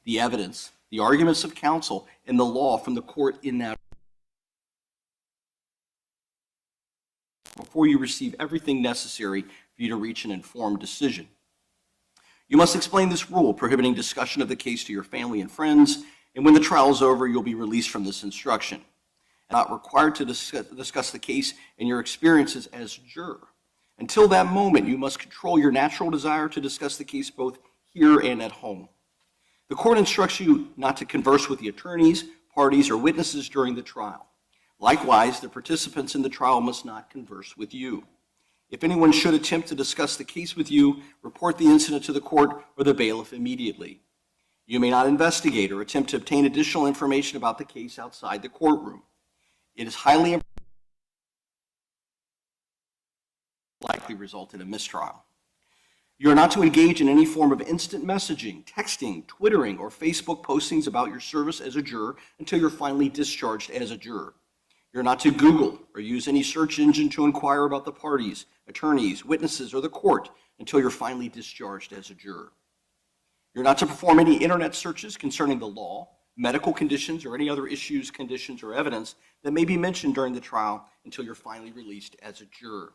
the evidence, the arguments of counsel, and the law from the court in that before you receive everything necessary for you to reach an informed decision. You must explain this rule prohibiting discussion of the case to your family and friends, and when the trial is over, you'll be released from this instruction. Not required to discuss the case and your experiences as juror. Until that moment, you must control your natural desire to discuss the case both here and at home. The court instructs you not to converse with the attorneys, parties, or witnesses during the trial. Likewise, the participants in the trial must not converse with you. If anyone should attempt to discuss the case with you, report the incident to the court or the bailiff immediately. You may not investigate or attempt to obtain additional information about the case outside the courtroom. It is highly likely result in a mistrial. You are not to engage in any form of instant messaging, texting, Twittering, or Facebook postings about your service as a juror until you're finally discharged as a juror. You're not to Google or use any search engine to inquire about the parties, attorneys, witnesses, or the court until you're finally discharged as a juror. You're not to perform any internet searches concerning the law, medical conditions, or any other issues, conditions, or evidence that may be mentioned during the trial until you're finally released as a juror.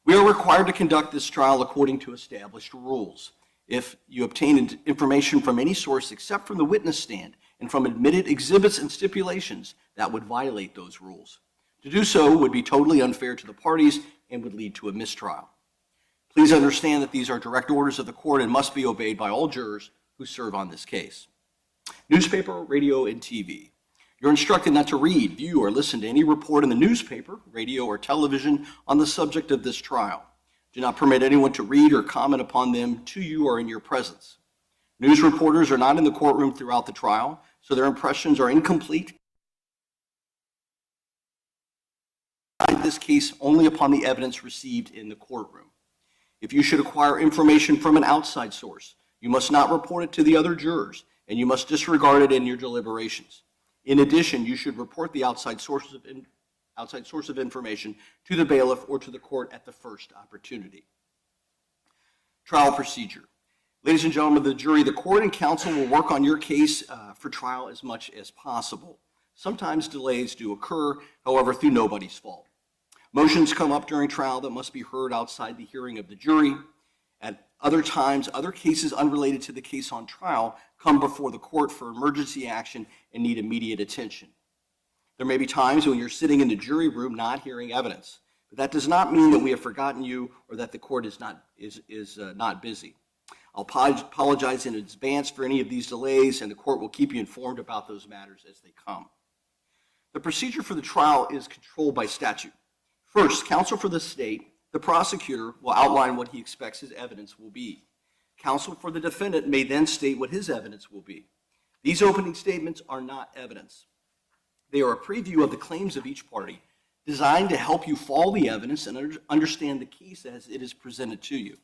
We are required to conduct this trial according to established rules. If you obtain information from any source except from the witness stand and from admitted exhibits and stipulations, that would violate those rules. To do so would be totally unfair to the parties and would lead to a mistrial. Please understand that these are direct orders of the court and must be obeyed by all jurors who serve on this case. Newspaper, radio, and TV. You're instructed not to read, view, or listen to any report in the newspaper, radio, or television on the subject of this trial. Do not permit anyone to read or comment upon them to you or in your presence. News reporters are not in the courtroom throughout the trial, so their impressions are incomplete. In this case, only upon the evidence received in the courtroom. If you should acquire information from an outside source, you must not report it to the other jurors, and you must disregard it in your deliberations. In addition, you should report the outside source of information to the bailiff or to the court at the first opportunity. Trial procedure. Ladies and gentlemen of the jury, the court and counsel will work on your case for trial as much as possible. Sometimes delays do occur, however, through nobody's fault. Motions come up during trial that must be heard outside the hearing of the jury. At other times, other cases unrelated to the case on trial come before the court for emergency action and need immediate attention. There may be times when you're sitting in the jury room not hearing evidence, but that does not mean that we have forgotten you or that the court is not busy. I'll apologize in advance for any of these delays, and the court will keep you informed about those matters as they come. The procedure for the trial is controlled by statute. First, counsel for the state, the prosecutor, will outline what he expects his evidence will be. Counsel for the defendant may then state what his evidence will be. These opening statements are not evidence. They are a preview of the claims of each party, designed to help you follow the evidence and understand the case as it is presented to you.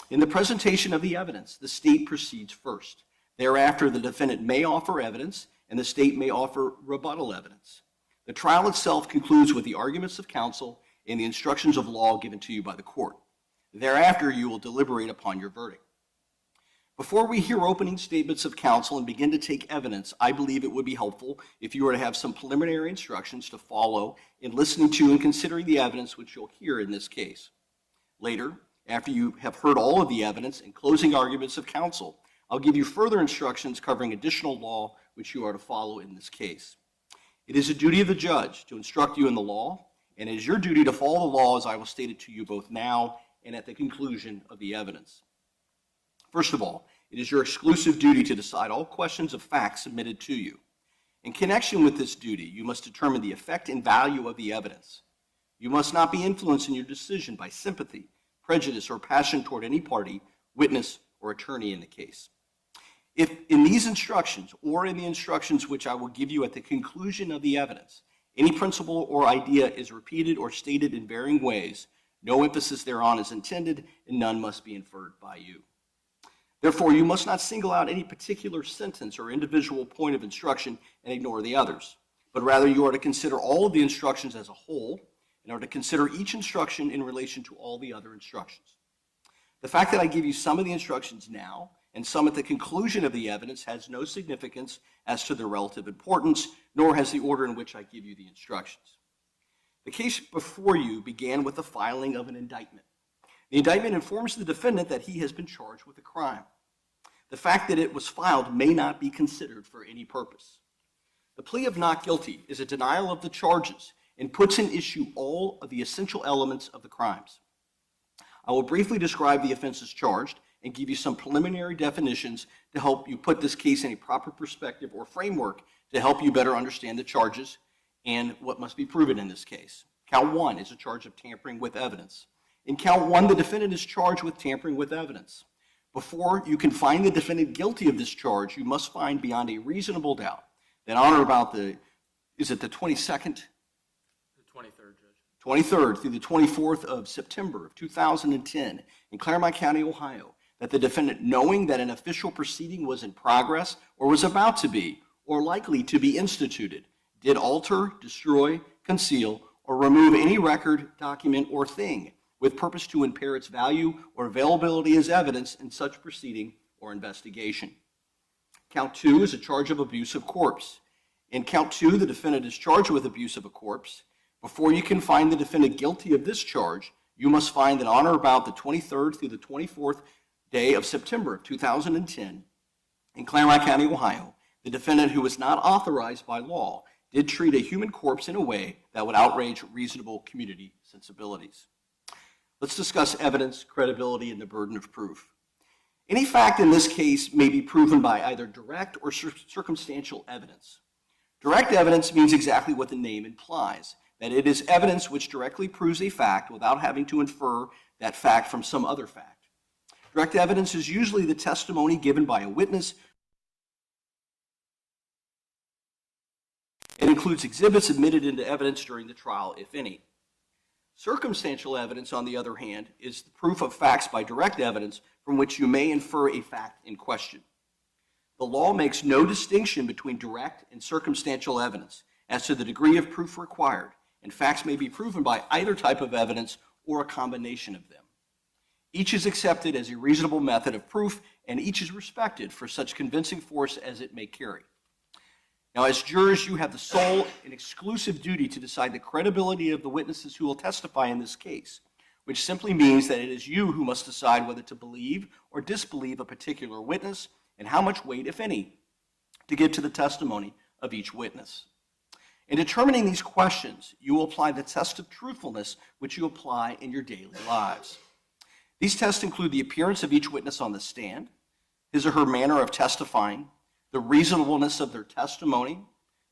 In the presentation of the evidence, the state proceeds first. Thereafter, the defendant may offer evidence, and the state may offer rebuttal evidence. The trial itself concludes with the arguments of counsel and the instructions of law given to you by the court. Thereafter, you will deliberate upon your verdict. Before we hear opening statements of counsel and begin to take evidence, I believe it would be helpful if you were to have some preliminary instructions to follow in listening to and considering the evidence which you'll hear in this case. Later, after you have heard all of the evidence and closing arguments of counsel, I'll give you further instructions covering additional law which you are to follow in this case. It is the duty of the judge to instruct you in the law, and it is your duty to follow the law as I will state it to you both now and at the conclusion of the evidence. First of all, it is your exclusive duty to decide all questions of fact submitted to you. In connection with this duty, you must determine the effect and value of the evidence. You must not be influenced in your decision by sympathy, prejudice, or passion toward any party, witness, or attorney in the case. If in these instructions, or in the instructions which I will give you at the conclusion of the evidence, any principle or idea is repeated or stated in varying ways, no emphasis thereon is intended, and none must be inferred by you. Therefore, you must not single out any particular sentence or individual point of instruction and ignore the others, but rather you are to consider all of the instructions as a whole and are to consider each instruction in relation to all the other instructions. The fact that I give you some of the instructions now and some at the conclusion of the evidence has no significance as to their relative importance, nor has the order in which I give you the instructions. The case before you began with the filing of an indictment. The indictment informs the defendant that he has been charged with a crime. The fact that it was filed may not be considered for any purpose. The plea of not guilty is a denial of the charges and puts in issue all of the essential elements of the crimes. I will briefly describe the offenses charged and give you some preliminary definitions to help you put this case in a proper perspective or framework to help you better understand the charges and what must be proven in this case. Count 1 is a charge of tampering with evidence. In count 1, the defendant is charged with tampering with evidence. Before you can find the defendant guilty of this charge, you must find beyond a reasonable doubt that on or about the 22nd? The 23rd, Judge. 23rd through the 24th of September of 2010 in Claremont County, Ohio, that the defendant, knowing that an official proceeding was in progress or was about to be or likely to be instituted, did alter, destroy, conceal, or remove any record, document, or thing with purpose to impair its value or availability as evidence in such proceeding or investigation. Count 2 is a charge of abuse of corpse. In count 2, the defendant is charged with abuse of a corpse. Before you can find the defendant guilty of this charge, you must find that on or about the 23rd through the 24th day of September of 2010 in Claremont County, Ohio, the defendant, who was not authorized by law, did treat a human corpse in a way that would outrage reasonable community sensibilities. Let's discuss evidence, credibility, and the burden of proof. Any fact in this case may be proven by either direct or circumstantial evidence. Direct evidence means exactly what the name implies, that it is evidence which directly proves a fact without having to infer that fact from some other fact. Direct evidence is usually the testimony given by a witness. It includes exhibits admitted into evidence during the trial, if any. Circumstantial evidence, on the other hand, is the proof of facts by direct evidence from which you may infer a fact in question. The law makes no distinction between direct and circumstantial evidence as to the degree of proof required, and facts may be proven by either type of evidence or a combination of them. Each is accepted as a reasonable method of proof, and each is respected for such convincing force as it may carry. Now, as jurors, you have the sole and exclusive duty to decide the credibility of the witnesses who will testify in this case, which simply means that it is you who must decide whether to believe or disbelieve a particular witness and how much weight, if any, to give to the testimony of each witness. In determining these questions, you will apply the test of truthfulness which you apply in your daily lives. These tests include the appearance of each witness on the stand, his or her manner of testifying, the reasonableness of their testimony,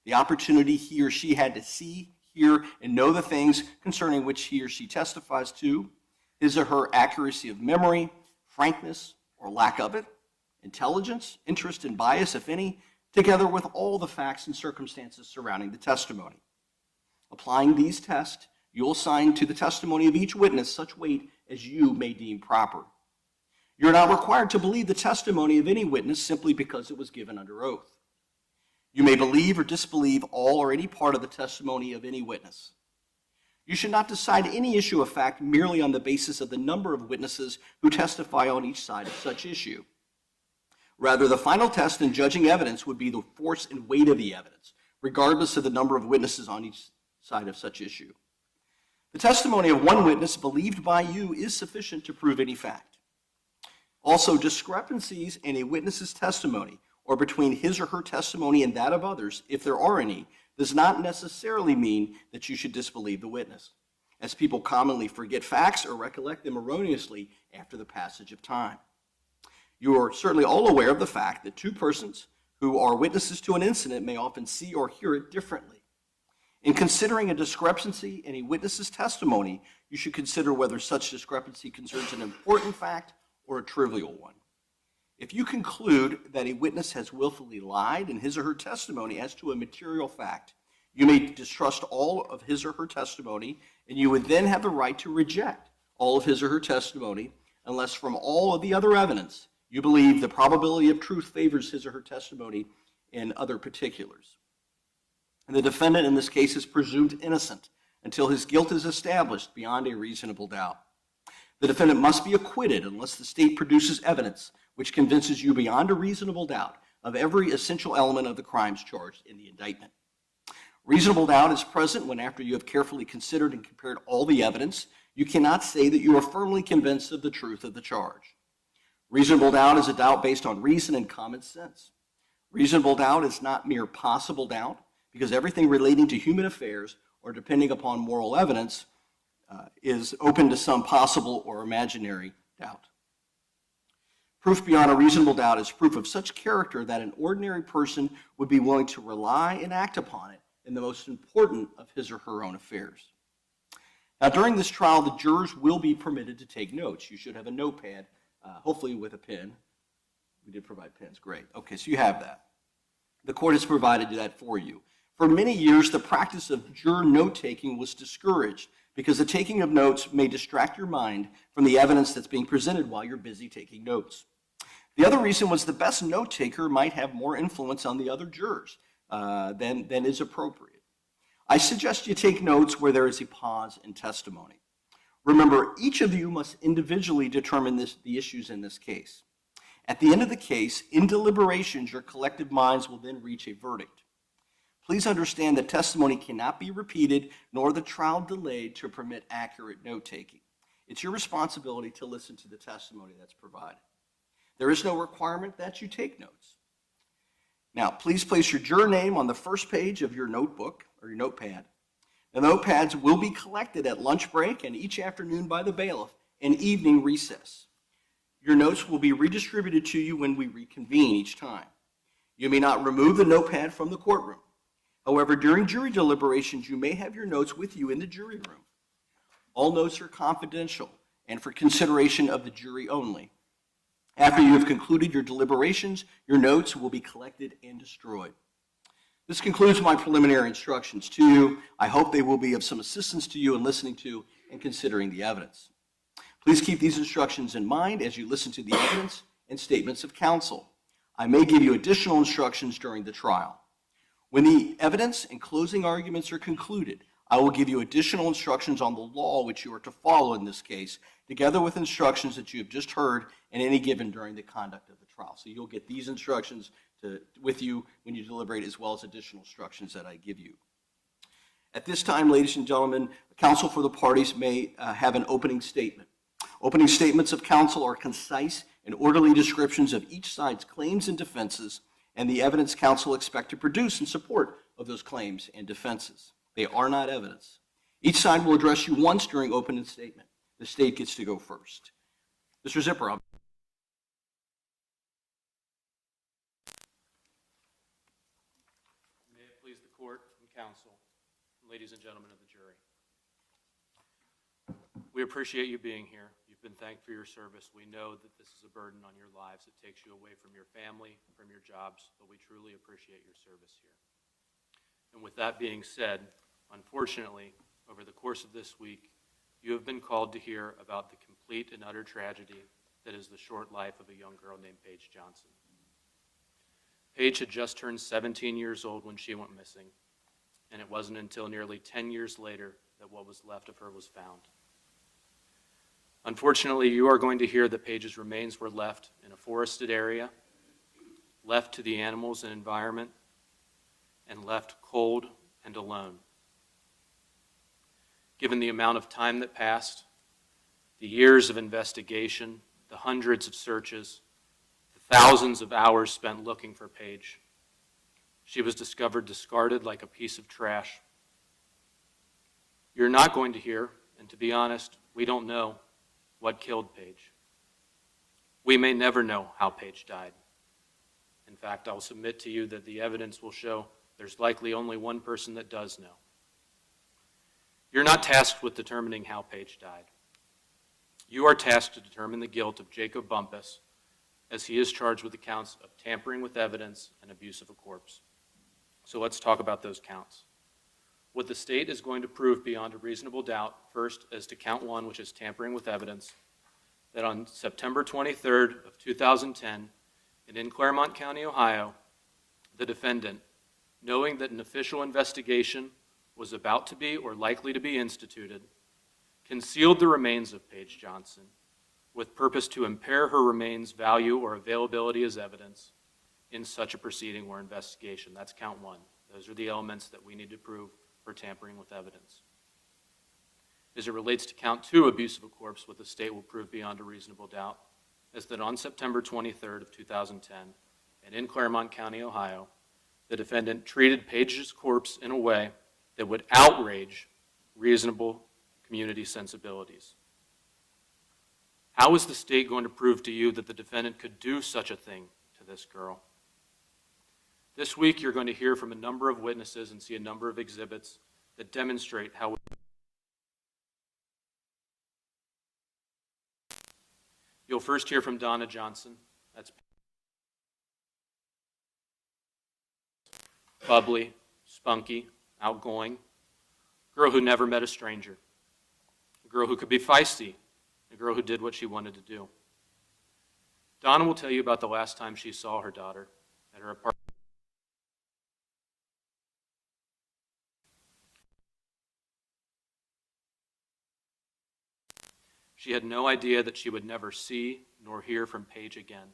the opportunity he or she had to see, hear, and know the things concerning which he or she testifies to, his or her accuracy of memory, frankness or lack of it, intelligence, interest, and bias, if any, together with all the facts and circumstances surrounding the testimony. Applying these tests, you will assign to the testimony of each witness such weight as you may deem proper. You're not required to believe the testimony of any witness simply because it was given under oath. You may believe or disbelieve all or any part of the testimony of any witness. You should not decide any issue of fact merely on the basis of the number of witnesses who testify on each side of such issue. Rather, the final test in judging evidence would be the force and weight of the evidence, regardless of the number of witnesses on each side of such issue. The testimony of one witness believed by you is sufficient to prove any fact. Also, discrepancies in a witness's testimony or between his or her testimony and that of others, if there are any, does not necessarily mean that you should disbelieve the witness, as people commonly forget facts or recollect them erroneously after the passage of time. You are certainly all aware of the fact that two persons who are witnesses to an incident may often see or hear it differently. In considering a discrepancy in a witness's testimony, you should consider whether such discrepancy concerns an important fact or a trivial one. If you conclude that a witness has willfully lied in his or her testimony as to a material fact, you may distrust all of his or her testimony, and you would then have the right to reject all of his or her testimony unless from all of the other evidence you believe the probability of truth favors his or her testimony in other particulars. And the defendant in this case is presumed innocent until his guilt is established beyond a reasonable doubt. The defendant must be acquitted unless the state produces evidence which convinces you beyond a reasonable doubt of every essential element of the crimes charged in the indictment. Reasonable doubt is present when, after you have carefully considered and compared all the evidence, you cannot say that you are firmly convinced of the truth of the charge. Reasonable doubt is a doubt based on reason and common sense. Reasonable doubt is not mere possible doubt, because everything relating to human affairs or depending upon moral evidence is open to some possible or imaginary doubt. Proof beyond a reasonable doubt is proof of such character that an ordinary person would be willing to rely and act upon it in the most important of his or her own affairs. Now, during this trial, the jurors will be permitted to take notes. You should have a notepad, hopefully with a pen. We did provide pens, great. Okay, so you have that. The court has provided that for you. For many years, the practice of juror note-taking was discouraged because the taking of notes may distract your mind from the evidence that's being presented while you're busy taking notes. The other reason was the best note-taker might have more influence on the other jurors than is appropriate. I suggest you take notes where there is a pause in testimony. Remember, each of you must individually determine the issues in this case. At the end of the case, in deliberations, your collective minds will then reach a verdict. Please understand that testimony cannot be repeated nor the trial delayed to permit accurate note-taking. It's your responsibility to listen to the testimony that's provided. There is no requirement that you take notes. Now, please place your juror name on the first page of your notebook or your notepad. The notepads will be collected at lunch break and each afternoon by the bailiff and evening recess. Your notes will be redistributed to you when we reconvene each time. You may not remove the notepad from the courtroom. However, during jury deliberations, you may have your notes with you in the jury room. All notes are confidential and for consideration of the jury only. After you have concluded your deliberations, your notes will be collected and destroyed. This concludes my preliminary instructions to you. I hope they will be of some assistance to you in listening to and considering the evidence. Please keep these instructions in mind as you listen to the evidence and statements of counsel. I may give you additional instructions during the trial. When the evidence and closing arguments are concluded, I will give you additional instructions on the law which you are to follow in this case, together with instructions that you have just heard and any given during the conduct of the trial. So you'll get these instructions with you when you deliberate, as well as additional instructions that I give you. At this time, ladies and gentlemen, counsel for the parties may have an opening statement. Opening statements of counsel are concise and orderly descriptions of each side's claims and defenses and the evidence counsel expect to produce in support of those claims and defenses. They are not evidence. Each side will address you once during opening statement. The state gets to go first. Mr. Zipper, May it please the court and counsel, ladies and gentlemen of the jury. We appreciate you being here. You've been thanked for your service. We know that this is a burden on your lives. It takes you away from your family, from your jobs, but we truly appreciate your service here. And with that being said, unfortunately, over the course of this week, you have been called to hear about the complete and utter tragedy that is the short life of a young girl named Paige Johnson. Paige had just turned 17 years old when she went missing, and it wasn't until nearly 10 years later that what was left of her was found. Unfortunately, you are going to hear that Paige's remains were left in a forested area, left to the animals and environment, and left cold and alone. Given the amount of time that passed, the years of investigation, the hundreds of searches, the thousands of hours spent looking for Paige, she was discovered discarded like a piece of trash. You're not going to hear, and to be honest, we don't know what killed Paige. We may never know how Paige died. In fact, I'll submit to you that the evidence will show there's likely only one person that does know. You're not tasked with determining how Paige died. You are tasked to determine the guilt of Jacob Bumpus, as he is charged with the counts of tampering with evidence and abuse of a corpse. So let's talk about those counts. What the state is going to prove beyond a reasonable doubt, first as to count one, which is tampering with evidence, that on September 23rd of 2010, and in Claremont County, Ohio, the defendant, knowing that an official investigation was about to be or likely to be instituted, concealed the remains of Paige Johnson with purpose to impair her remains' value or availability as evidence in such a proceeding or investigation. That's count one. Those are the elements that we need to prove for tampering with evidence. As it relates to count two, abuse of a corpse, what the state will prove beyond a reasonable doubt is that on September 23rd of 2010, and in Claremont County, Ohio, the defendant treated Paige's corpse in a way that would outrage reasonable community sensibilities. How is the state going to prove to you that the defendant could do such a thing to this girl? This week, you're going to hear from a number of witnesses and see a number of exhibits that demonstrate how. You'll first hear from Donna Johnson. That's bubbly, spunky, outgoing, a girl who never met a stranger, a girl who could be feisty, a girl who did what she wanted to do. Donna will tell you about the last time she saw her daughter at her apartment. She had no idea that she would never see nor hear from Paige again.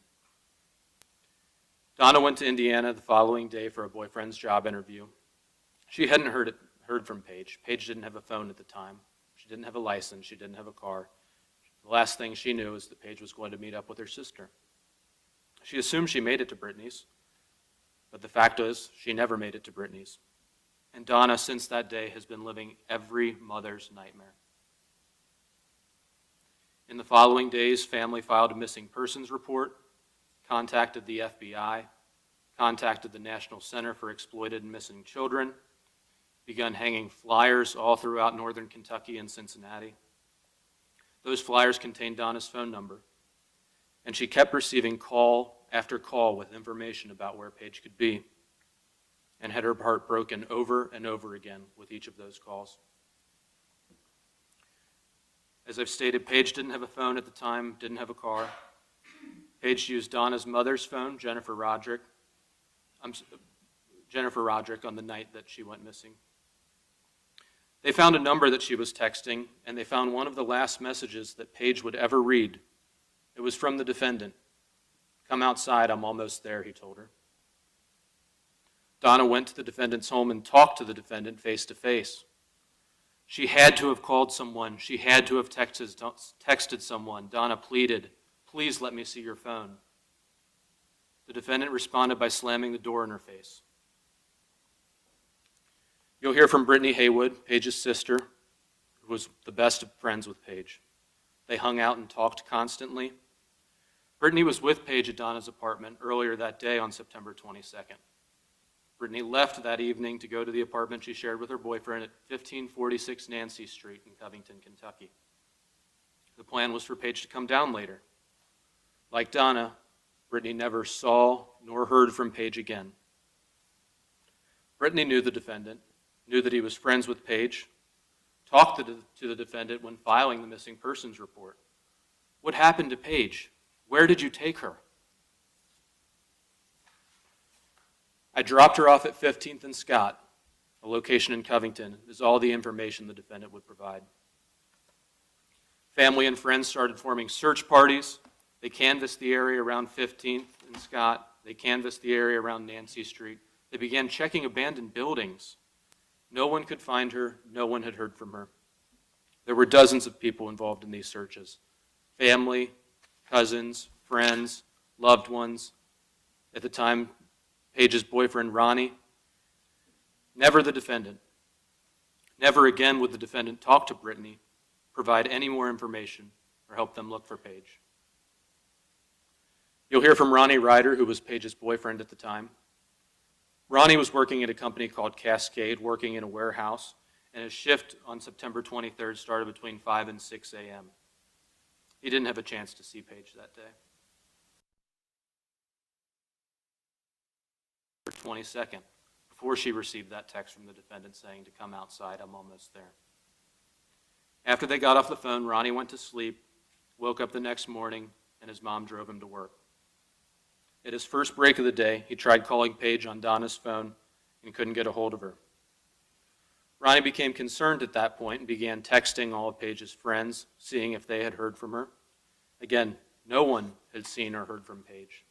Donna went to Indiana the following day for a boyfriend's job interview. She hadn't heard from Paige. Paige didn't have a phone at the time. She didn't have a license. She didn't have a car. The last thing she knew is that Paige was going to meet up with her sister. She assumed she made it to Brittany's, but the fact is she never made it to Brittany's. And Donna, since that day, has been living every mother's nightmare. In the following days, family filed a missing persons report, contacted the FBI, contacted the National Center for Exploited and Missing Children, begun hanging flyers all throughout northern Kentucky and Cincinnati. Those flyers contained Donna's phone number, and she kept receiving call after call with information about where Paige could be, and had her heart broken over and over again with each of those calls. As I've stated, Paige didn't have a phone at the time, didn't have a car. Paige used Donna's mother's phone, Jennifer Roderick, on the night that she went missing. They found a number that she was texting, and they found one of the last messages that Paige would ever read. It was from the defendant. "Come outside, I'm almost there," he told her. Donna went to the defendant's home and talked to the defendant face to face. She had to have called someone. She had to have texted someone. Donna pleaded, "Please let me see your phone." The defendant responded by slamming the door in her face. You'll hear from Brittany Haywood, Paige's sister, who was the best of friends with Paige. They hung out and talked constantly. Brittany was with Paige at Donna's apartment earlier that day on September 22nd. Brittany left that evening to go to the apartment she shared with her boyfriend at 1546 Nancy Street in Covington, Kentucky. The plan was for Paige to come down later. Like Donna, Brittany never saw nor heard from Paige again. Brittany knew the defendant, knew that he was friends with Paige, talked to the defendant when filing the missing persons report. "What happened to Paige? Where did you take her?" "I dropped her off at 15th and Scott, a location in Covington," is all the information the defendant would provide. Family and friends started forming search parties. They canvassed the area around 15th and Scott. They canvassed the area around Nancy Street. They began checking abandoned buildings. No one could find her. No one had heard from her. There were dozens of people involved in these searches. Family, cousins, friends, loved ones. At the time, Paige's boyfriend, Ronnie. Never the defendant. Never again would the defendant talk to Brittany, provide any more information, or help them look for Paige. You'll hear from Ronnie Ryder, who was Paige's boyfriend at the time. Ronnie was working at a company called Cascade, working in a warehouse, and his shift on September 23rd started between 5 and 6 a.m. He didn't have a chance to see Paige that day. 22nd, before she received that text from the defendant saying to come outside, "I'm almost there." After they got off the phone, Ronnie went to sleep, woke up the next morning, and his mom drove him to work. At his first break of the day, he tried calling Paige on Donna's phone and couldn't get a hold of her. Ronnie became concerned at that point and began texting all of Paige's friends, seeing if they had heard from her. Again, no one had seen or heard from Paige.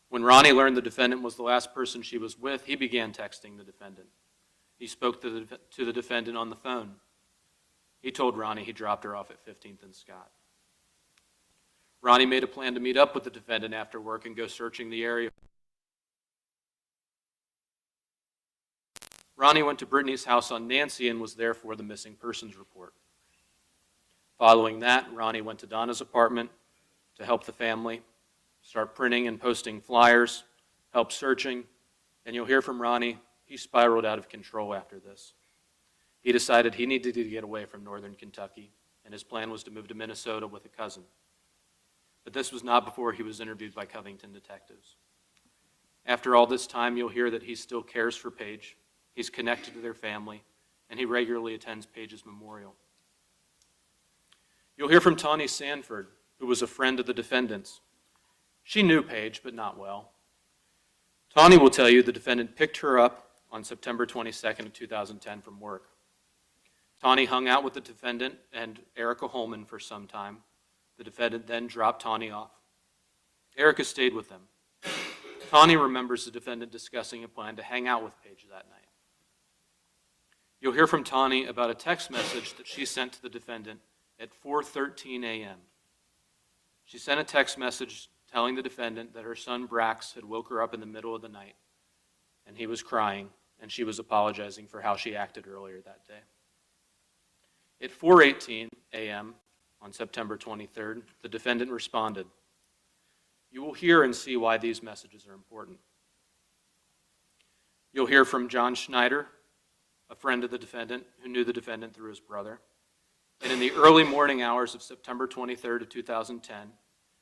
When Ronnie learned the defendant was the last person she was with, he began texting the defendant. He spoke to the defendant on the phone. He told Ronnie he dropped her off at 15th and Scott. Ronnie made a plan to meet up with the defendant after work and go searching the area. Ronnie went to Brittany's house on Nancy and was there for the missing persons report. Following that, Ronnie went to Donna's apartment to help the family, start printing and posting flyers, help searching, and you'll hear from Ronnie, he spiraled out of control after this. He decided he needed to get away from northern Kentucky, and his plan was to move to Minnesota with a cousin. But this was not before he was interviewed by Covington detectives. After all this time, you'll hear that he still cares for Paige, he's connected to their family, and he regularly attends Paige's memorial. You'll hear from Tawny Sanford, who was a friend of the defendant's. She knew Paige, but not well. Tawny will tell you the defendant picked her up on September 22nd of 2010 from work. Tawny hung out with the defendant and Erica Holman for some time. The defendant then dropped Tawny off. Erica stayed with them. Tawny remembers the defendant discussing a plan to hang out with Paige that night. You'll hear from Tawny about a text message that she sent to the defendant at 4:13 a.m. She sent a text message telling the defendant that her son Brax had woke her up in the middle of the night, and he was crying, and she was apologizing for how she acted earlier that day. At 4:18 a.m. on September 23rd, the defendant responded. You will hear and see why these messages are important. You'll hear from John Schneider, a friend of the defendant who knew the defendant through his brother. And in the early morning hours of September 23rd of 2010,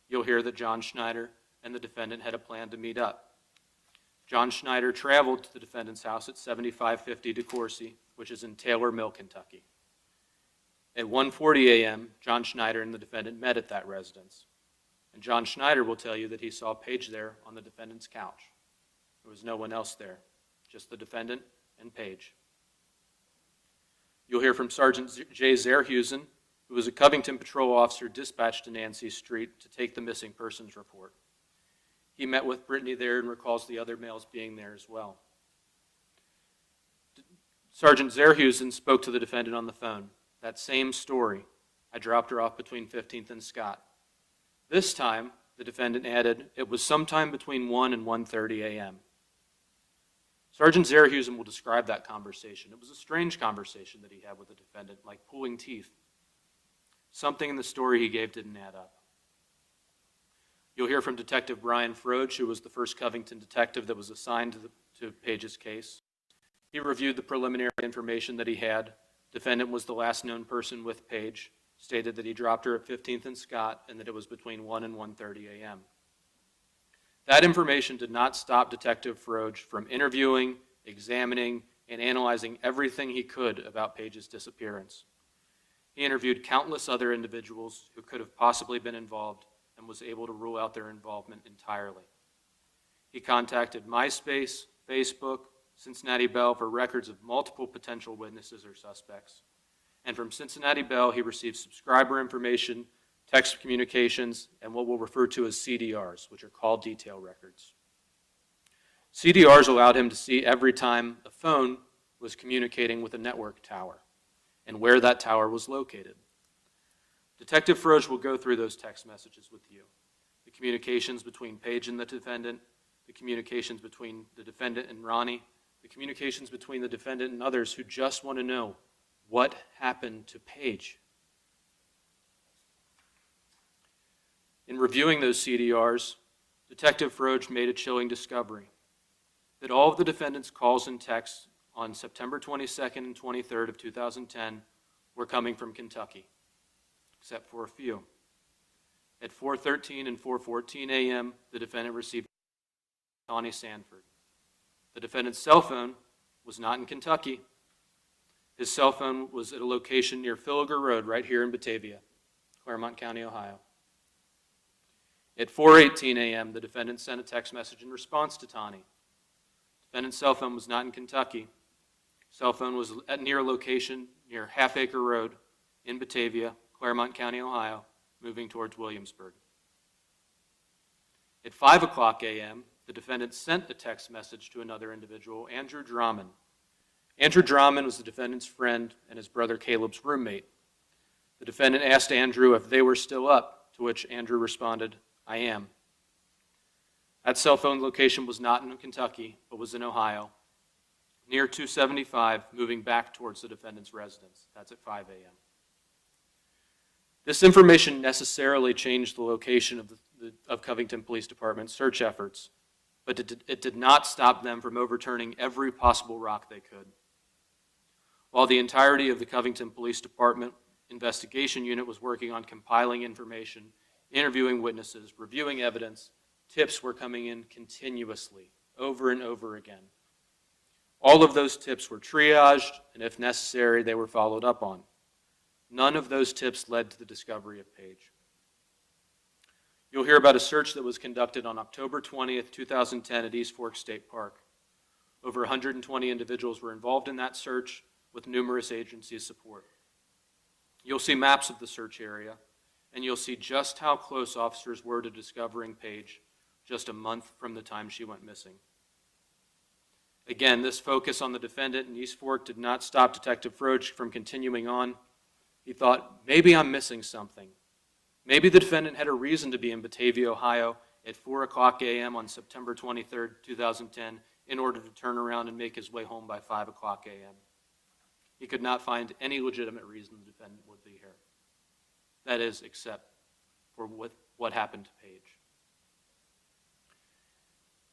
you'll hear that John Schneider and the defendant had a plan to meet up. John Schneider traveled to the defendant's house at 7550 DeCourcy, which is in Taylor Mill, Kentucky. At 1:40 a.m., John Schneider and the defendant met at that residence. And John Schneider will tell you that he saw Paige there on the defendant's couch. There was no one else there, just the defendant and Paige. You'll hear from Sergeant Jay Zerhusen, who was a Covington patrol officer dispatched to Nancy Street to take the missing persons report. He met with Brittany there and recalls the other males being there as well. Sergeant Zerhusen spoke to the defendant on the phone. That same story. I dropped her off between 15th and Scott. This time, the defendant added, it was sometime between 1 and 1:30 a.m. Sergeant Zerhusen will describe that conversation. It was a strange conversation that he had with the defendant, like pulling teeth. Something in the story he gave didn't add up. You'll hear from Detective Brian Froge, who was the first Covington detective that was assigned to Paige's case. He reviewed the preliminary information that he had. Defendant was the last known person with Paige, stated that he dropped her at 15th and Scott, and that it was between 1 and 1:30 a.m. That information did not stop Detective Froge from interviewing, examining, and analyzing everything he could about Paige's disappearance. He interviewed countless other individuals who could have possibly been involved and was able to rule out their involvement entirely. He contacted MySpace, Facebook, Cincinnati Bell for records of multiple potential witnesses or suspects. And from Cincinnati Bell, he received subscriber information, text communications, and what we'll refer to as CDRs, which are call detail records. CDRs allowed him to see every time a phone was communicating with a network tower and where that tower was located. Detective Froge will go through those text messages with you. The communications between Paige and the defendant, the communications between the defendant and Ronnie, the communications between the defendant and others who just want to know what happened to Paige. In reviewing those CDRs, Detective Froge made a chilling discovery that all of the defendant's calls and texts on September 22nd and 23rd of 2010 were coming from Kentucky, except for a few. At 4:13 and 4:14 a.m., the defendant received Tawny Sanford. The defendant's cell phone was not in Kentucky. His cell phone was at a location near Philliger Road, right here in Batavia, Claremont County, Ohio. At 4:18 a.m., the defendant sent a text message in response to Tawny. The defendant's cell phone was not in Kentucky. Cell phone was near a location near Half Acre Road in Batavia, Claremont County, Ohio, moving towards Williamsburg. At 5 o'clock a.m., the defendant sent a text message to another individual, Andrew Drummond. Andrew Drummond was the defendant's friend and his brother Caleb's roommate. The defendant asked Andrew if they were still up, to which Andrew responded, "I am." That cell phone location was not in Kentucky, but was in Ohio, near 275, moving back towards the defendant's residence. That's at 5 a.m. This information necessarily changed the location of Covington Police Department's search efforts, but it did not stop them from overturning every possible rock they could. While the entirety of the Covington Police Department investigation unit was working on compiling information, interviewing witnesses, reviewing evidence, tips were coming in continuously, over and over again. All of those tips were triaged, and if necessary, they were followed up on. None of those tips led to the discovery of Page. You'll hear about a search that was conducted on October 20th, 2010 at East Fork State Park. Over 120 individuals were involved in that search with numerous agencies' support. You'll see maps of the search area, and you'll see just how close officers were to discovering Page just a month from the time she went missing. Again, this focus on the defendant in East Fork did not stop Detective Froge from continuing on. He thought, maybe I'm missing something. Maybe the defendant had a reason to be in Batavia, Ohio at 4 o'clock a.m. on September 23rd, 2010, in order to turn around and make his way home by 5 o'clock a.m. He could not find any legitimate reason the defendant would be here. That is, except for what happened to Page.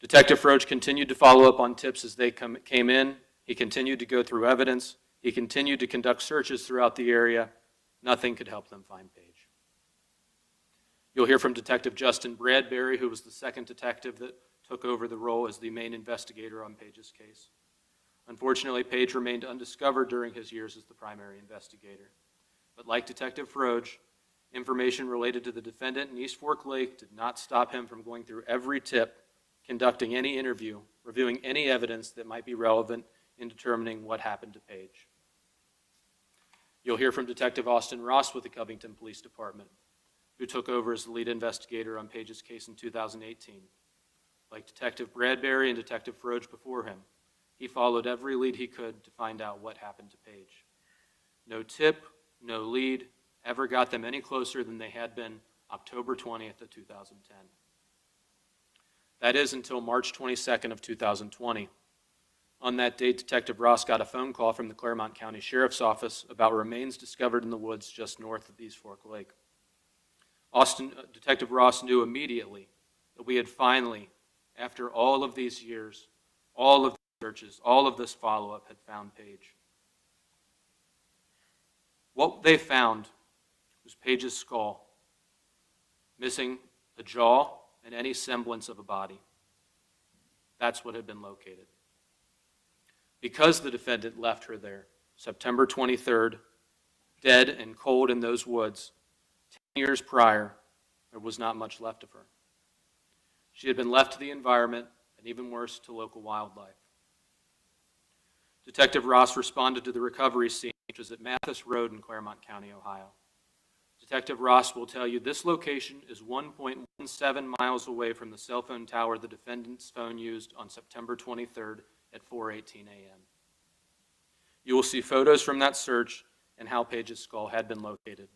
Detective Froge continued to follow up on tips as they came in. He continued to go through evidence. He continued to conduct searches throughout the area. Nothing could help them find Page. You'll hear from Detective Justin Bradbury, who was the second detective that took over the role as the main investigator on Page's case. Unfortunately, Page remained undiscovered during his years as the primary investigator. But like Detective Froge, information related to the defendant in East Fork Lake did not stop him from going through every tip, conducting any interview, reviewing any evidence that might be relevant in determining what happened to Page. You'll hear from Detective Austin Ross with the Covington Police Department, who took over as the lead investigator on Page's case in 2018. Like Detective Bradbury and Detective Froge before him, he followed every lead he could to find out what happened to Page. No tip, no lead ever got them any closer than they had been October 20th of 2010. That is until March 22nd of 2020. On that date, Detective Ross got a phone call from the Claremont County Sheriff's Office about remains discovered in the woods just north of East Fork Lake. Detective Ross knew immediately that we had finally, after all of these years, all of the searches, all of this follow-up, had found Page. What they found was Page's skull, missing a jaw and any semblance of a body. That's what had been located. Because the defendant left her there, September 23rd, dead and cold in those woods, 10 years prior, there was not much left of her. She had been left to the environment, and even worse, to local wildlife. Detective Ross responded to the recovery scene, which was at Mathis Road in Claremont County, Ohio. Detective Ross will tell you this location is 1.17 miles away from the cell phone tower the defendant's phone used on September 23rd at 4:18 a.m. You will see photos from that search and how Page's skull had been located.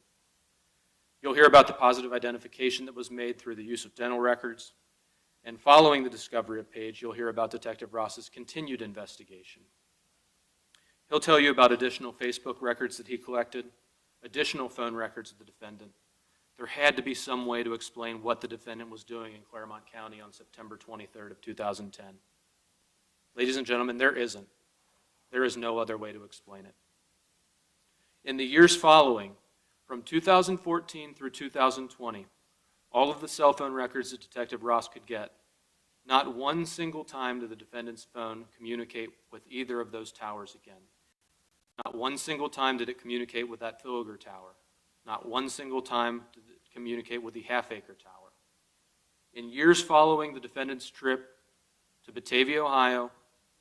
You'll hear about the positive identification that was made through the use of dental records. And following the discovery of Page, you'll hear about Detective Ross's continued investigation. He'll tell you about additional Facebook records that he collected, additional phone records of the defendant. There had to be some way to explain what the defendant was doing in Claremont County on September 23rd of 2010. Ladies and gentlemen, there isn't. There is no other way to explain it. In the years following, from 2014 through 2020, all of the cell phone records that Detective Ross could get, not one single time did the defendant's phone communicate with either of those towers again. Not one single time did it communicate with that Philliger Tower. Not one single time did it communicate with the Half Acre Tower. In years following the defendant's trip to Batavia, Ohio,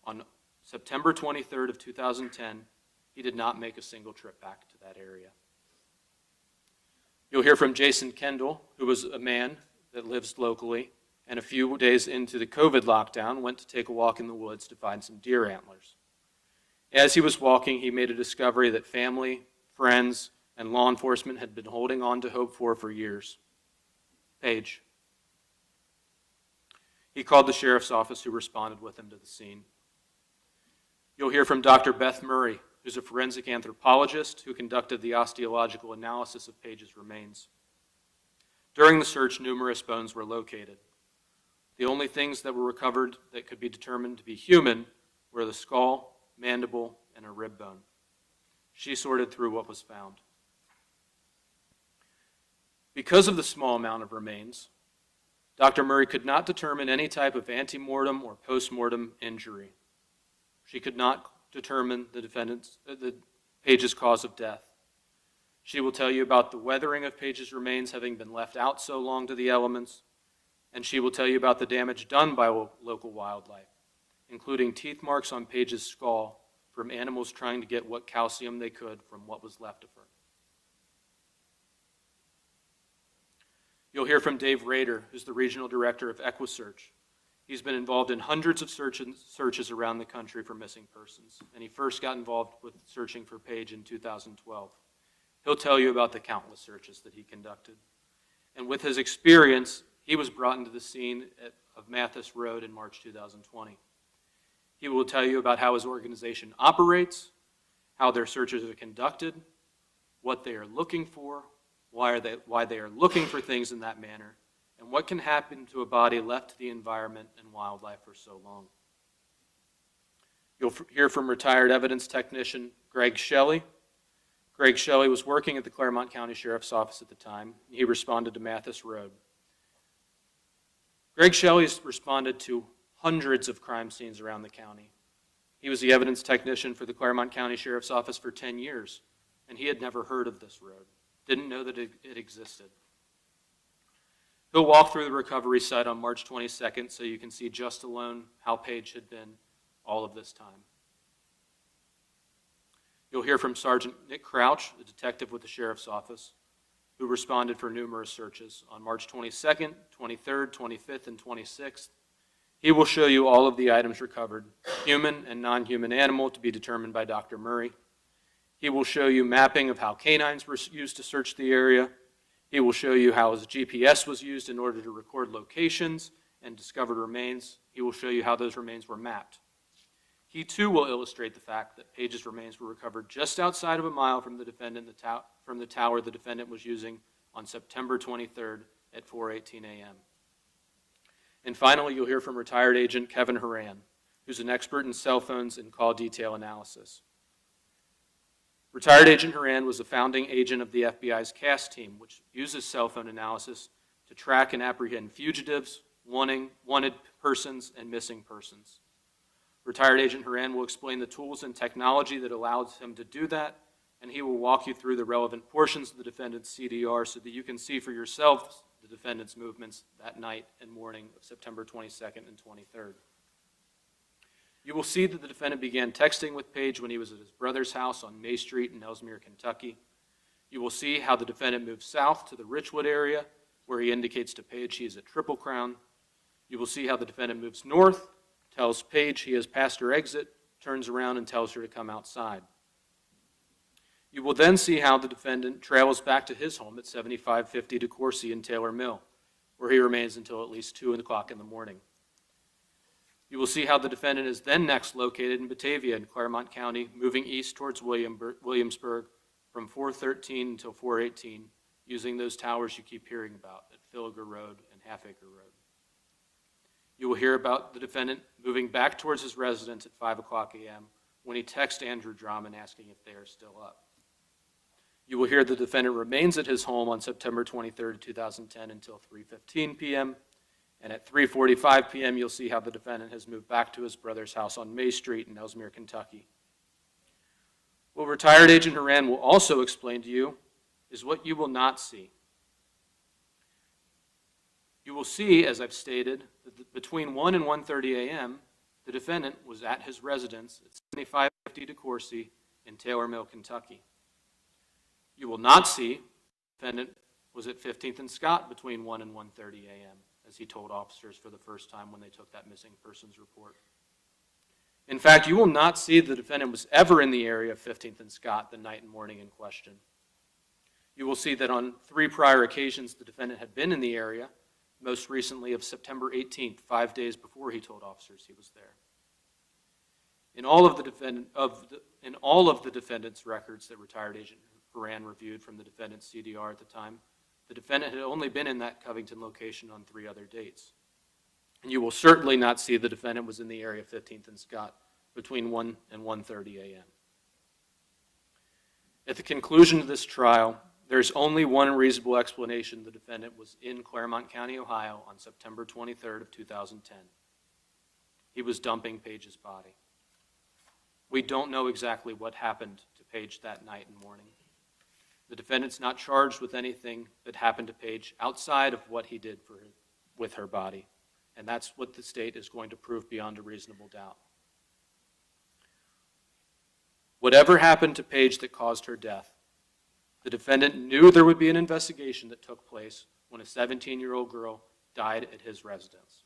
on September 23rd of 2010, he did not make a single trip back to that area. You'll hear from Jason Kendall, who was a man that lives locally, and a few days into the COVID lockdown, went to take a walk in the woods to find some deer antlers. As he was walking, he made a discovery that family, friends, and law enforcement had been holding on to hope for years. Paige. He called the sheriff's office, who responded with him to the scene. You'll hear from Dr. Beth Murray, who's a forensic anthropologist who conducted the osteological analysis of Paige's remains. During the search, numerous bones were located. The only things that were recovered that could be determined to be human were the skull, mandible, and a rib bone. She sorted through what was found. Because of the small amount of remains, Dr. Murray could not determine any type of antemortem or postmortem injury. She could not determine the Paige's cause of death. She will tell you about the weathering of Paige's remains having been left out so long to the elements, and she will tell you about the damage done by local wildlife, including teeth marks on Paige's skull from animals trying to get what calcium they could from what was left of her. You'll hear from Dave Rader, who's the regional director of EquiSearch. He's been involved in hundreds of searches around the country for missing persons, and he first got involved with searching for Paige in 2012. He'll tell you about the countless searches that he conducted. And with his experience, he was brought into the scene of Mathis Road in March 2020. He will tell you about how his organization operates, how their searches are conducted, what they are looking for, why they are looking for things in that manner, and what can happen to a body left to the environment and wildlife for so long. You'll hear from retired evidence technician Greg Shelley. Greg Shelley was working at the Claremont County Sheriff's Office at the time. He responded to Mathis Road. Greg Shelley responded to hundreds of crime scenes around the county. He was the evidence technician for the Claremont County Sheriff's Office for 10 years, and he had never heard of this road, didn't know that it existed. He'll walk through the recovery site on March 22nd so you can see just alone how Paige had been all of this time. You'll hear from Sergeant Nick Crouch, a detective with the Sheriff's Office, who responded for numerous searches on March 22nd, 23rd, 25th, and 26th. He will show you all of the items recovered, human and non-human animal to be determined by Dr. Murray. He will show you mapping of how canines were used to search the area. He will show you how his GPS was used in order to record locations and discovered remains. He will show you how those remains were mapped. He too will illustrate the fact that Paige's remains were recovered just outside of a mile from the tower the defendant was using on September 23rd at 4:18 a.m. And finally, you'll hear from retired agent Kevin Horan, who's an expert in cell phones and call detail analysis. Retired Agent Horan was a founding agent of the FBI's CAS team, which uses cell phone analysis to track and apprehend fugitives, wanted persons, and missing persons. Retired Agent Horan will explain the tools and technology that allows him to do that, and he will walk you through the relevant portions of the defendant's CDR so that you can see for yourself the defendant's movements that night and morning of September 22nd and 23rd. You will see that the defendant began texting with Paige when he was at his brother's house on May Street in Ellesmere, Kentucky. You will see how the defendant moves south to the Richwood area, where he indicates to Paige he is at Triple Crown. You will see how the defendant moves north, tells Paige he has passed her exit, turns around and tells her to come outside. You will then see how the defendant travels back to his home at 7550 DeCourcy in Taylor Mill, where he remains until at least 2 o'clock in the morning. You will see how the defendant is then next located in Batavia in Claremont County, moving east towards Williamsburg from 413 until 418, using those towers you keep hearing about at Filliger Road and Halfacre Road. You will hear about the defendant moving back towards his residence at 5 o'clock a.m. when he texts Andrew Drummond asking if they are still up. You will hear the defendant remains at his home on September 23rd, 2010 until 3:15 p.m., and at 3:45 p.m. you'll see how the defendant has moved back to his brother's house on May Street in Ellesmere, Kentucky. What retired Agent Horan will also explain to you is what you will not see. You will see, as I've stated, that between 1 and 1:30 a.m., the defendant was at his residence at 7550 DeCourcy in Taylor Mill, Kentucky. You will not see the defendant was at 15th and Scott between 1 and 1:30 a.m., as he told officers for the first time when they took that missing persons report. In fact, you will not see the defendant was ever in the area of 15th and Scott the night and morning in question. You will see that on 3 prior occasions the defendant had been in the area, most recently of September 18th, 5 days before he told officers he was there. In all of the defendant's records that retired Agent Horan reviewed from the defendant's CDR at the time, the defendant had only been in that Covington location on 3 other dates. And you will certainly not see the defendant was in the area of 15th and Scott between 1 and 1:30 a.m. At the conclusion of this trial, there is only one reasonable explanation the defendant was in Claremont County, Ohio on September 23rd of 2010. He was dumping Page's body. We don't know exactly what happened to Page that night and morning. The defendant's not charged with anything that happened to Page outside of what he did with her body, and that's what the state is going to prove beyond a reasonable doubt. Whatever happened to Page that caused her death, the defendant knew there would be an investigation that took place when a 17-year-old girl died at his residence.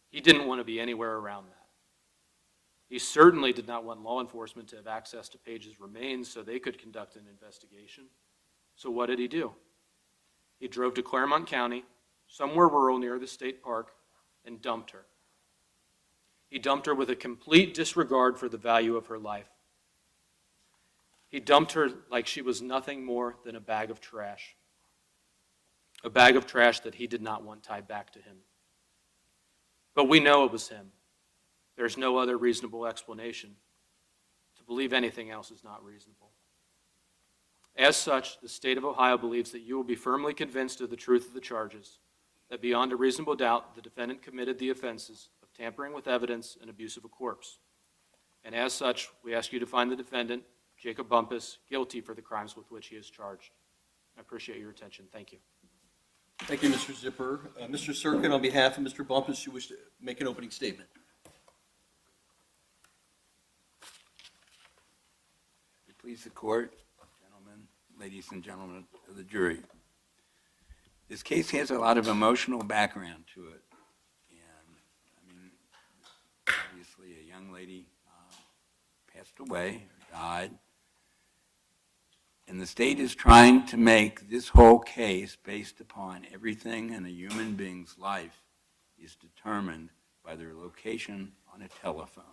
He didn't want to be anywhere around that. He certainly did not want law enforcement to have access to Page's remains so they could conduct an investigation. So what did he do? He drove to Claremont County, somewhere rural near the state park, and dumped her. He dumped her with a complete disregard for the value of her life. He dumped her like she was nothing more than a bag of trash. A bag of trash that he did not want tied back to him. But we know it was him. There's no other reasonable explanation. To believe anything else is not reasonable. As such, the state of Ohio believes that you will be firmly convinced of the truth of the charges, that beyond a reasonable doubt, the defendant committed the offenses of tampering with evidence and abuse of a corpse. And as such, we ask you to find the defendant, Jacob Bumpus, guilty for the crimes with which he is charged. I appreciate your attention. Thank you. Thank you, Mr. Zipper. Mr. Serkin, on behalf of Mr. Bumpus, you wish to make an opening statement. Please the court, gentlemen, ladies and gentlemen of the jury. This case has a lot of emotional background to it. And, I mean, obviously a young lady passed away, or died. And the state is trying to make this whole case based upon everything in a human being's life is determined by their location on a telephone.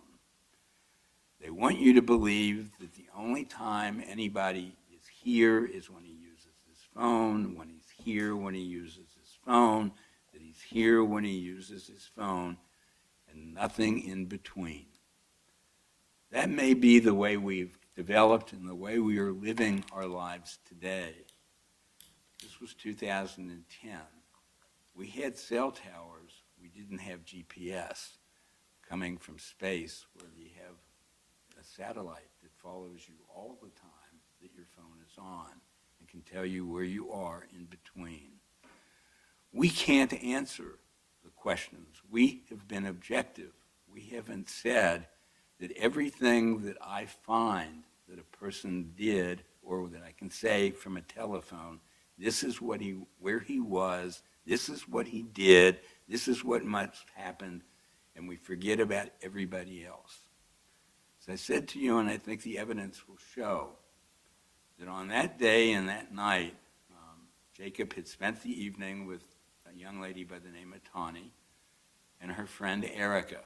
They want you to believe that the only time anybody is here is when he uses his phone, when he's here when he uses his phone, that he's here when he uses his phone, and nothing in between. That may be the way we've developed and the way we are living our lives today. This was 2010. We had cell towers. We didn't have GPS coming from space where you have a satellite that follows you all the time that your phone is on and can tell you where you are in between. We can't answer the questions. We have been objective. We haven't said that everything that I find that a person did or that I can say from a telephone, this is what where he was, this is what he did, this is what must happen, and we forget about everybody else. As I said to you, and I think the evidence will show, that on that day and that night, Jacob had spent the evening with a young lady by the name of Tawny and her friend Erica.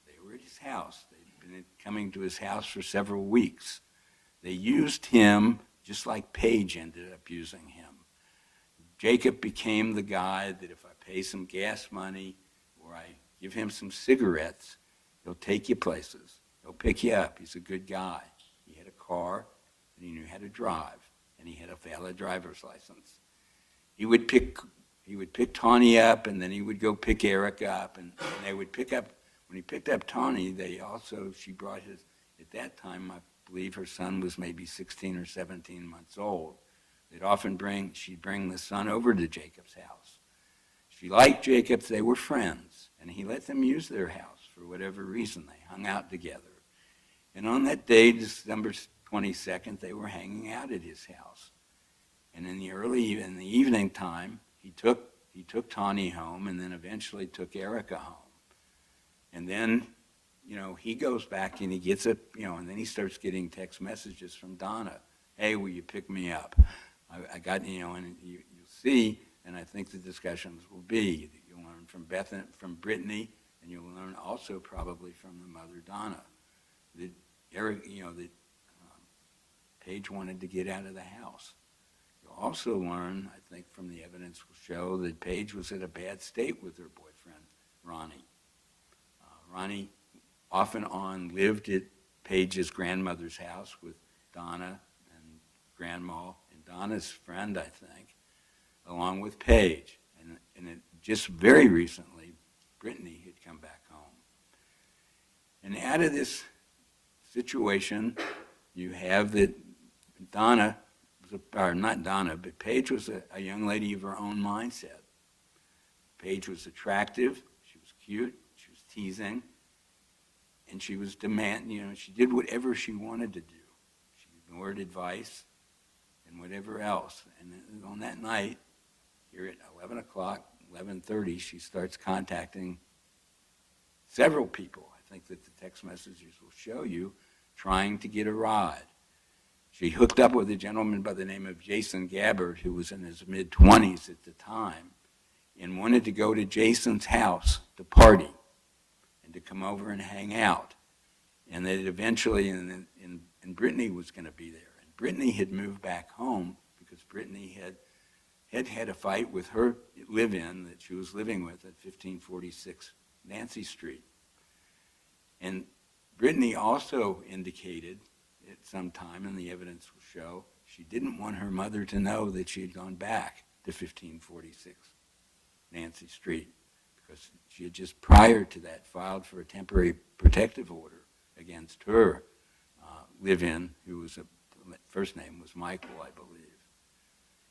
They were at his house. They'd been coming to his house for several weeks. They used him just like Page ended up using him. Jacob became the guy that if I pay some gas money or I give him some cigarettes, he'll take you places. He'll pick you up. He's a good guy. He had a car, and he knew how to drive, and he had a valid driver's license. He would pick Tawny up, and then he would go pick Erica up, and they would pick up. When he picked up Tawny, she brought his, at that time, I believe her son was maybe 16 or 17 months old. She'd bring the son over to Jacob's house. She liked Jacob. They were friends, and he let them use their house for whatever reason. They hung out together. And on that day, December 22nd, they were hanging out at his house. And in the evening time, he took Tawny home and then eventually took Erica home. And then, he goes back and he gets up, and then he starts getting text messages from Donna. Hey, will you pick me up? I got, and you'll see, and I think the discussions will be, that you'll learn from Brittany, and you'll learn also probably from the mother, Donna, that Paige wanted to get out of the house. You'll also learn, I think from the evidence will show, that Paige was in a bad state with her boyfriend, Ronnie. Ronnie off and on lived at Paige's grandmother's house with Donna and Grandma and Donna's friend, I think, along with Paige. And just very recently, Brittany had come back home. And out of this situation, you have that Donna, or not Donna, but Paige was a young lady of her own mindset. Paige was attractive, she was cute, she was teasing, and she was demanding, she did whatever she wanted to do. She ignored advice and whatever else. And on that night, here at 11 o'clock, 11:30, she starts contacting several people. I think that the text messages will show you, trying to get a ride. She hooked up with a gentleman by the name of Jason Gabbard, who was in his mid-20s at the time, and wanted to go to Jason's house to party and to come over and hang out. And that eventually, and Brittany was going to be there. And Brittany had moved back home because Brittany had a fight with her live-in that she was living with at 1546 Nancy Street. And Brittany also indicated at some time, and the evidence will show, she didn't want her mother to know that she had gone back to 1546 Nancy Street, because she had just prior to that filed for a temporary protective order against her live-in, who was first name was Michael, I believe.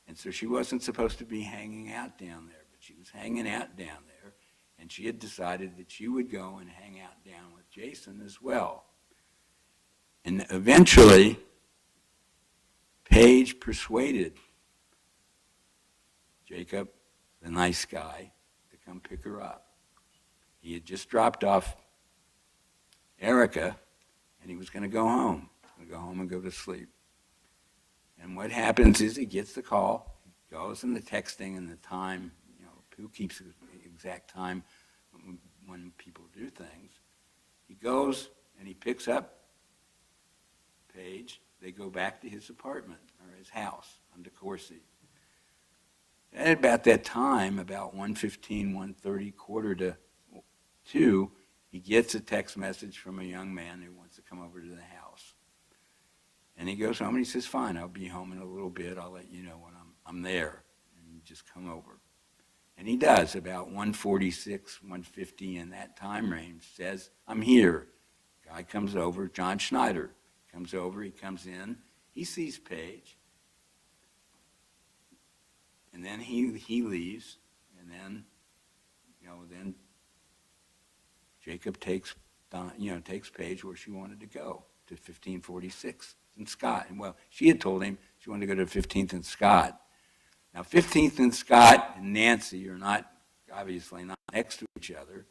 And so she wasn't supposed to be hanging out down there, but she was hanging out down there, and she had decided that she would go and hang out down with Jason as well. And eventually, Paige persuaded Jacob, the nice guy, to come pick her up. He had just dropped off Erica, and he was going to go home. Going to go home and go to sleep. And what happens is he gets the call, he goes in the texting and the time, who keeps the exact time when people do things. He goes and he picks up Paige. They go back to his apartment or his house on DeCourcy. And at about that time, about 1:15, 1:30, 1:45, he gets a text message from a young man who wants to come over to the house. And he goes home and he says, fine, I'll be home in a little bit. I'll let you know when I'm there. And you just come over. And he does, about 1:46, 1:50 in that time range, says, I'm here. Guy comes over, John Schneider comes over, he comes in, he sees Paige. And then he leaves, and then, then Jacob takes Paige where she wanted to go, to 1546 and Scott. And well, she had told him she wanted to go to 15th and Scott. Now, 15th and Scott and Nancy are obviously not next to each other,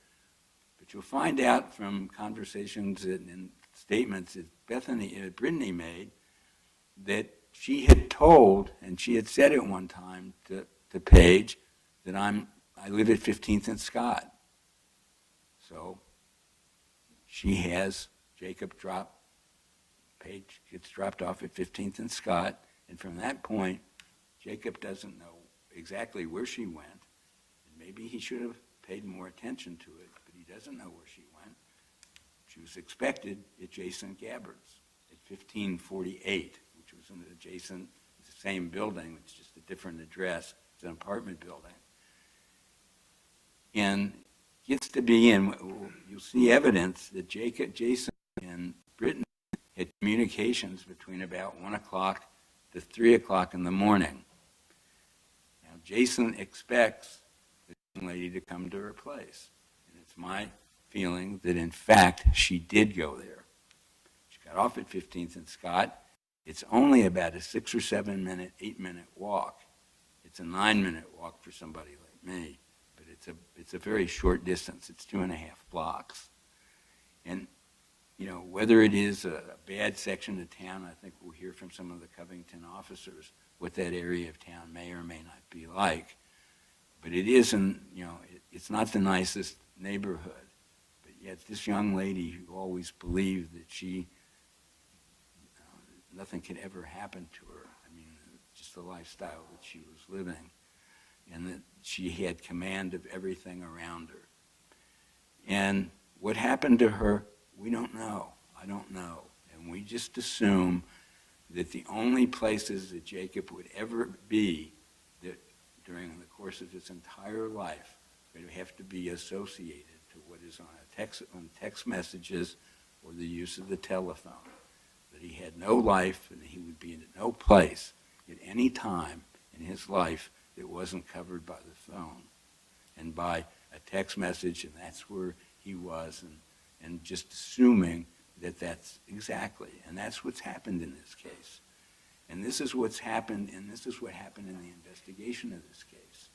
but you'll find out from conversations and statements that Brittany made that she had told, and she had said at one time to Paige, that I live at 15th and Scott. So she has Jacob Paige gets dropped off at 15th and Scott, and from that point, Jacob doesn't know exactly where she went, and maybe he should have paid more attention to it, but he doesn't know where she went. She was expected at Jason Gabbard's at 1548, which was in adjacent, it's the same building, it's just a different address. It's an apartment building. And gets to be in, you'll see evidence that Jason and Brittany had communications between about 1 o'clock to 3 o'clock in the morning. Now, Jason expects the young lady to come to her place. And it's my feeling that in fact she did go there. She got off at 15th and Scott. It's only about a 6 or 7 minute, 8-minute walk. It's a 9-minute walk for somebody like me, but it's a very short distance. It's 2.5 blocks. And, you know, whether it is a bad section of town, I think we'll hear from some of the Covington officers what that area of town may or may not be like. But it isn't, you know, it's not the nicest neighborhood. But yet this young lady who always believed that she, nothing could ever happen to her. I mean, just the lifestyle that she was living, and that she had command of everything around her. And what happened to her, we don't know. I don't know. And we just assume that the only places that Jacob would ever be that during the course of his entire life would have to be associated to what is on text messages or the use of the telephone. That he had no life and he would be in no place at any time in his life that wasn't covered by the phone and by a text message, and that's where he was, and just assuming that that's exactly, and that's what's happened in this case. And this is what's happened, and this is what happened in the investigation of this case.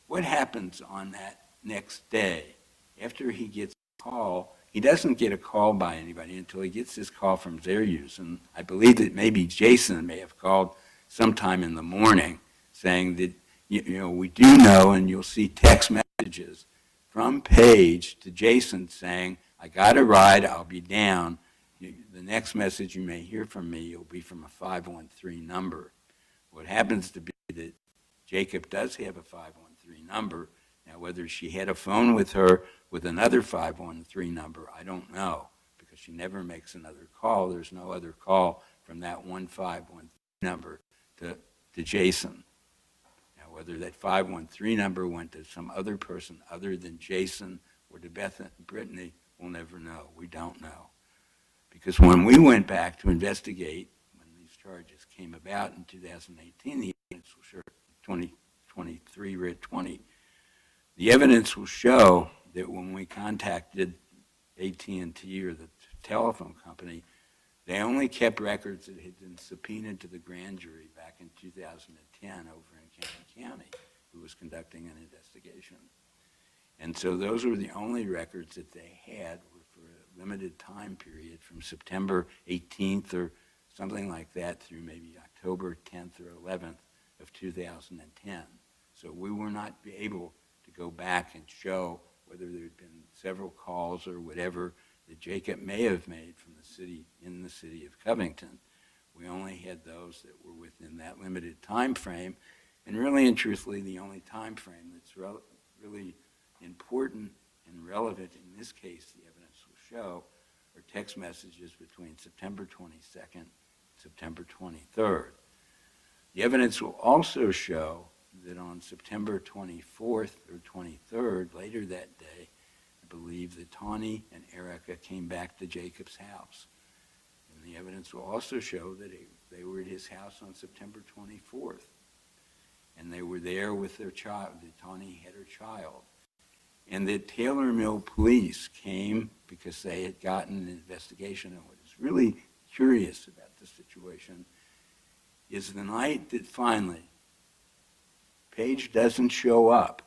What happens on that next day after he gets a call? He doesn't get a call by anybody until he gets this call from Zeryus, and I believe that maybe Jason may have called sometime in the morning saying that, you know, we do know, and you'll see text messages from Paige to Jason saying, I got a ride, I'll be down. The next message you may hear from me will be from a 513 number. What happens to be that Jacob does have a 513 number. Now, whether she had a phone with her with another 513 number, I don't know, because she never makes another call. There's no other call from that 1513 number to Jason. Now, whether that 513 number went to some other person other than Jason or to Beth and Brittany, we'll never know. We don't know. Because when we went back to investigate, when these charges came about in 2018, the evidence will show 2023, we're at 20. The evidence will show that when we contacted AT&T or the telephone company, they only kept records that had been subpoenaed to the grand jury back in 2010 over in Canton County, who was conducting an investigation. And so those were the only records that they had were for a limited time period from September 18th or something like that through maybe October 10th or 11th of 2010. So we were not able to go back and show whether there had been several calls or whatever that Jacob may have made from the city, in the city of Covington. We only had those that were within that limited time frame, and really and truthfully, the only time frame that's really important and relevant in this case, the evidence will show, are text messages between September 22nd and September 23rd. The evidence will also show that on September 24th or 23rd, later that day, I believe that Tawny and Erica came back to Jacob's house. And the evidence will also show that they were at his house on September 24th. And they were there with their child, that Tawny had her child. And that Taylor Mill police came because they had gotten an investigation. And what is really curious about the situation is the night that finally Paige doesn't show up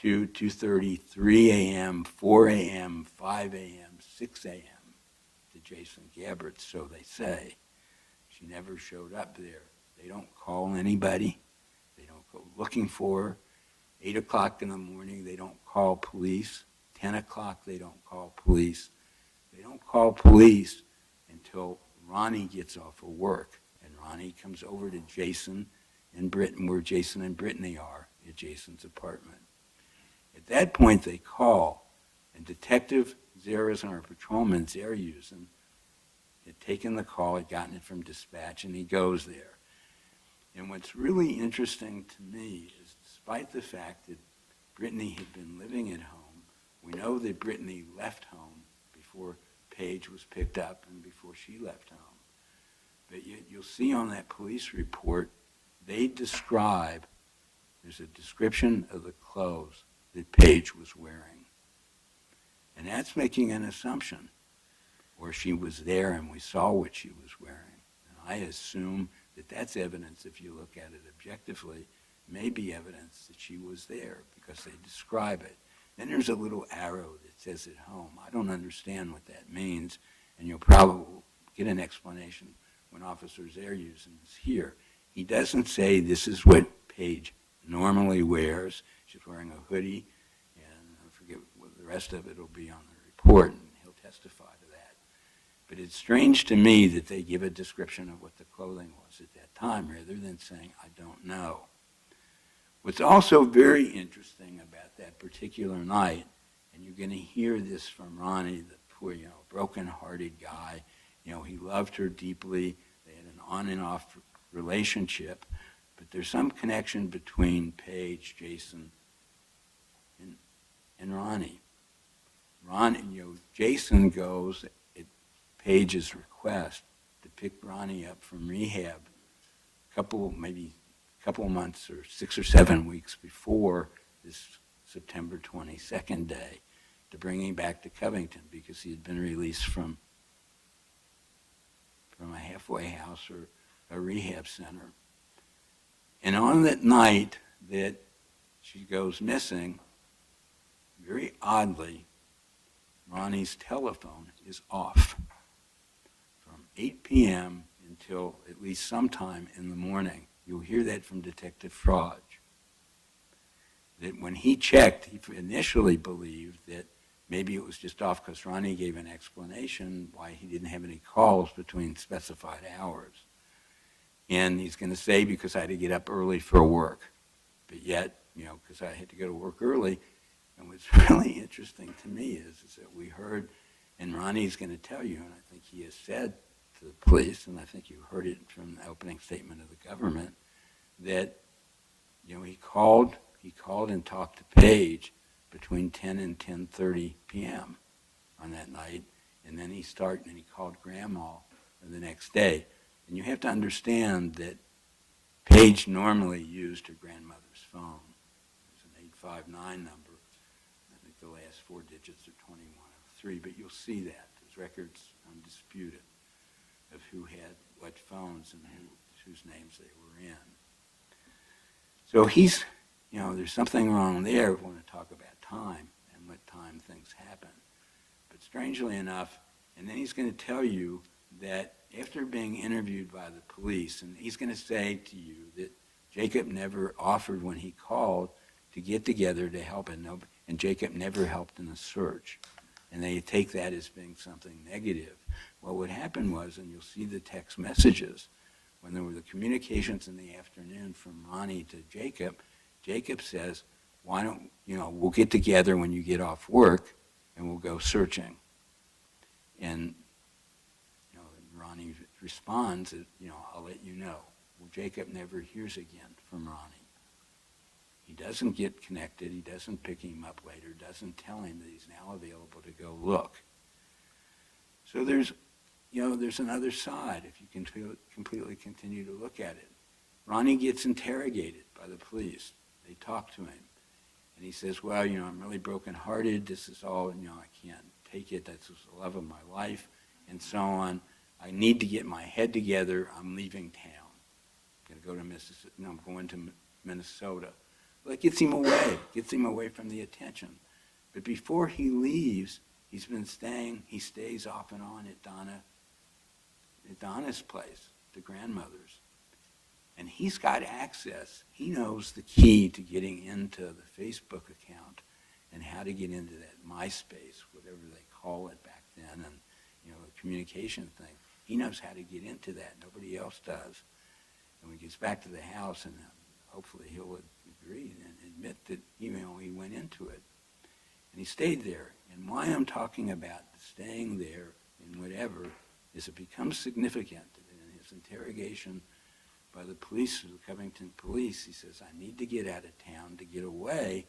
to 2:30, 3 a.m., 4 a.m., 5 a.m., 6 a.m. to Jason Gabbert, so they say. She never showed up there. They don't call anybody. They don't go looking for her. 8 o'clock in the morning, they don't call police. 10 o'clock, they don't call police. They don't call police until Ronnie gets off of work. And Ronnie comes over to Jason and Brittany, where Jason and Brittany are, at Jason's apartment. At that point, they call, and Detective Zeryus and our patrolman, Zeryus, had taken the call, had gotten it from dispatch, and he goes there. And what's really interesting to me is, despite the fact that Brittany had been living at home, we know that Brittany left home before Paige was picked up and before she left home. But yet you'll see on that police report, they describe, there's a description of the clothes that Paige was wearing. And that's making an assumption. Or she was there and we saw what she was wearing. And I assume that that's evidence, if you look at it objectively, may be evidence that she was there because they describe it. Then there's a little arrow that says at home. I don't understand what that means, and you'll probably get an explanation when Officer Zare using this here. He doesn't say this is what Paige normally wears. She's wearing a hoodie, and I forget what the rest of it will be on the report, and he'll testify to that. But it's strange to me that they give a description of what the clothing was at that time rather than saying, I don't know. What's also very interesting about that particular night, and you're going to hear this from Ronnie, the poor, broken-hearted guy, he loved her deeply. They had an on and off relationship, but there's some connection between Paige, Jason, and Ronnie. Jason goes at Paige's request to pick Ronnie up from rehab maybe a couple of months or 6 or 7 weeks before this September 22nd day to bring him back to Covington because he had been released from a halfway house or a rehab center. And on that night that she goes missing, very oddly, Ronnie's telephone is off from 8 p.m. until at least sometime in the morning. You'll hear that from Detective Frage. That when he checked, he initially believed that maybe it was just off because Ronnie gave an explanation why he didn't have any calls between specified hours. And he's going to say, because I had to get up early for work. But yet, because I had to go to work early. And what's really interesting to me is that we heard, and Ronnie's going to tell you, and I think he has said to the police, and I think you heard it from the opening statement of the government, that, he called and talked to Paige between 10 and 10:30 p.m. on that night, and then he called Grandma the next day. And you have to understand that Paige normally used her grandmother's phone. It's an 859 number. I think the last 4 digits are 2103, but you'll see that. There's records undisputed of who had what phones and whose names they were in. So there's something wrong there if we want to talk about time and what time things happen. But strangely enough, and then he's going to tell you that after being interviewed by the police, and he's going to say to you that Jacob never offered when he called to get together to help, and Jacob never helped in the search. And they take that as being something negative. Well, what happened was, and you'll see the text messages, when there were the communications in the afternoon from Ronnie to Jacob, Jacob says, why don't, we'll get together when you get off work and we'll go searching. And, Ronnie responds that, I'll let you know. Well, Jacob never hears again from Ronnie. He doesn't get connected. He doesn't pick him up later, doesn't tell him that he's now available to go look. So there's another side if you can completely continue to look at it. Ronnie gets interrogated by the police. They talk to him. And he says, well, I'm really brokenhearted. This is all, I can't take it. That's the love of my life, and so on. I need to get my head together. I'm leaving town. I'm going to go to Mississippi. No, I'm going to Minnesota. Well, it gets him away from the attention. But before he leaves, he stays off and on at Donna's place, the grandmother's. And he's got access. He knows the key to getting into the Facebook account and how to get into that MySpace, whatever they call it back then, and the communication thing. He knows how to get into that. Nobody else does. And when he gets back to the house, and hopefully he'll agree and admit that he went into it. And he stayed there. And why I'm talking about staying there and whatever is it becomes significant that in his interrogation by the police, the Covington police, he says, I need to get out of town to get away,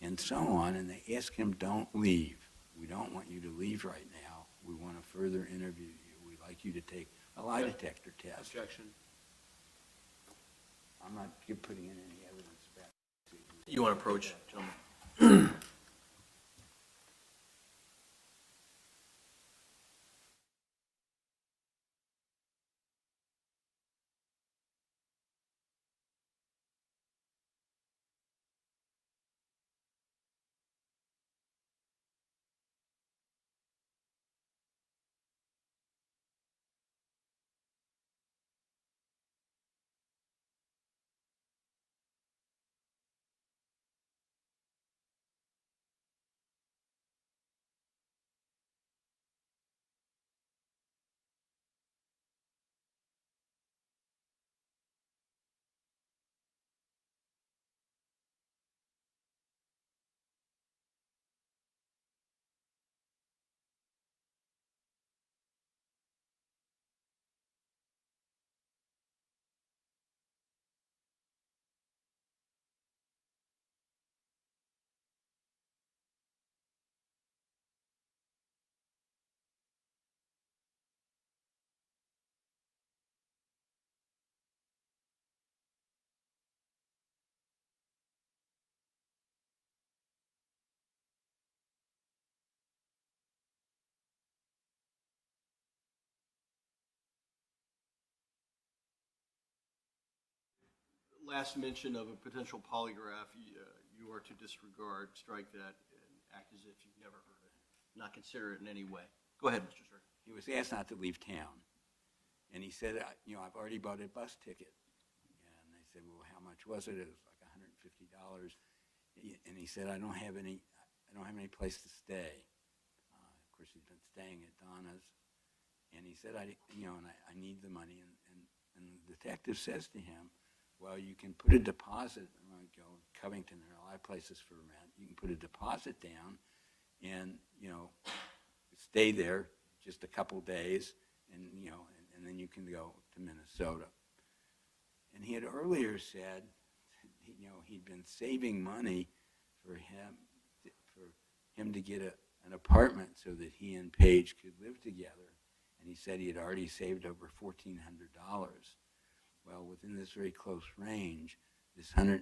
and so on. And they ask him, don't leave. We don't want you to leave right now. We want to further interview you. We'd like you to take a lie detector test. Objection. I'm not putting in any evidence about it. You want to approach, gentlemen? last mention of a potential polygraph, you are to disregard, strike that, and act as if you've never heard it, not consider it in any way. Go ahead, Mr. Sir. He was asked not to leave town. And he said, I've already bought a bus ticket. And they said, well, how much was it? It was like $150. And he said, I don't have any place to stay. Of course, he's been staying at Donna's. And he said, I need the money. And the detective says to him, well, you can put a deposit. I'm going to go to Covington. There are a lot of places for rent. You can put a deposit down and, stay there just a couple days and then you can go to Minnesota. And he had earlier said, he'd been saving money for him to get an apartment so that he and Paige could live together. And he said he had already saved over $1,400. Well, within this very close range, this $150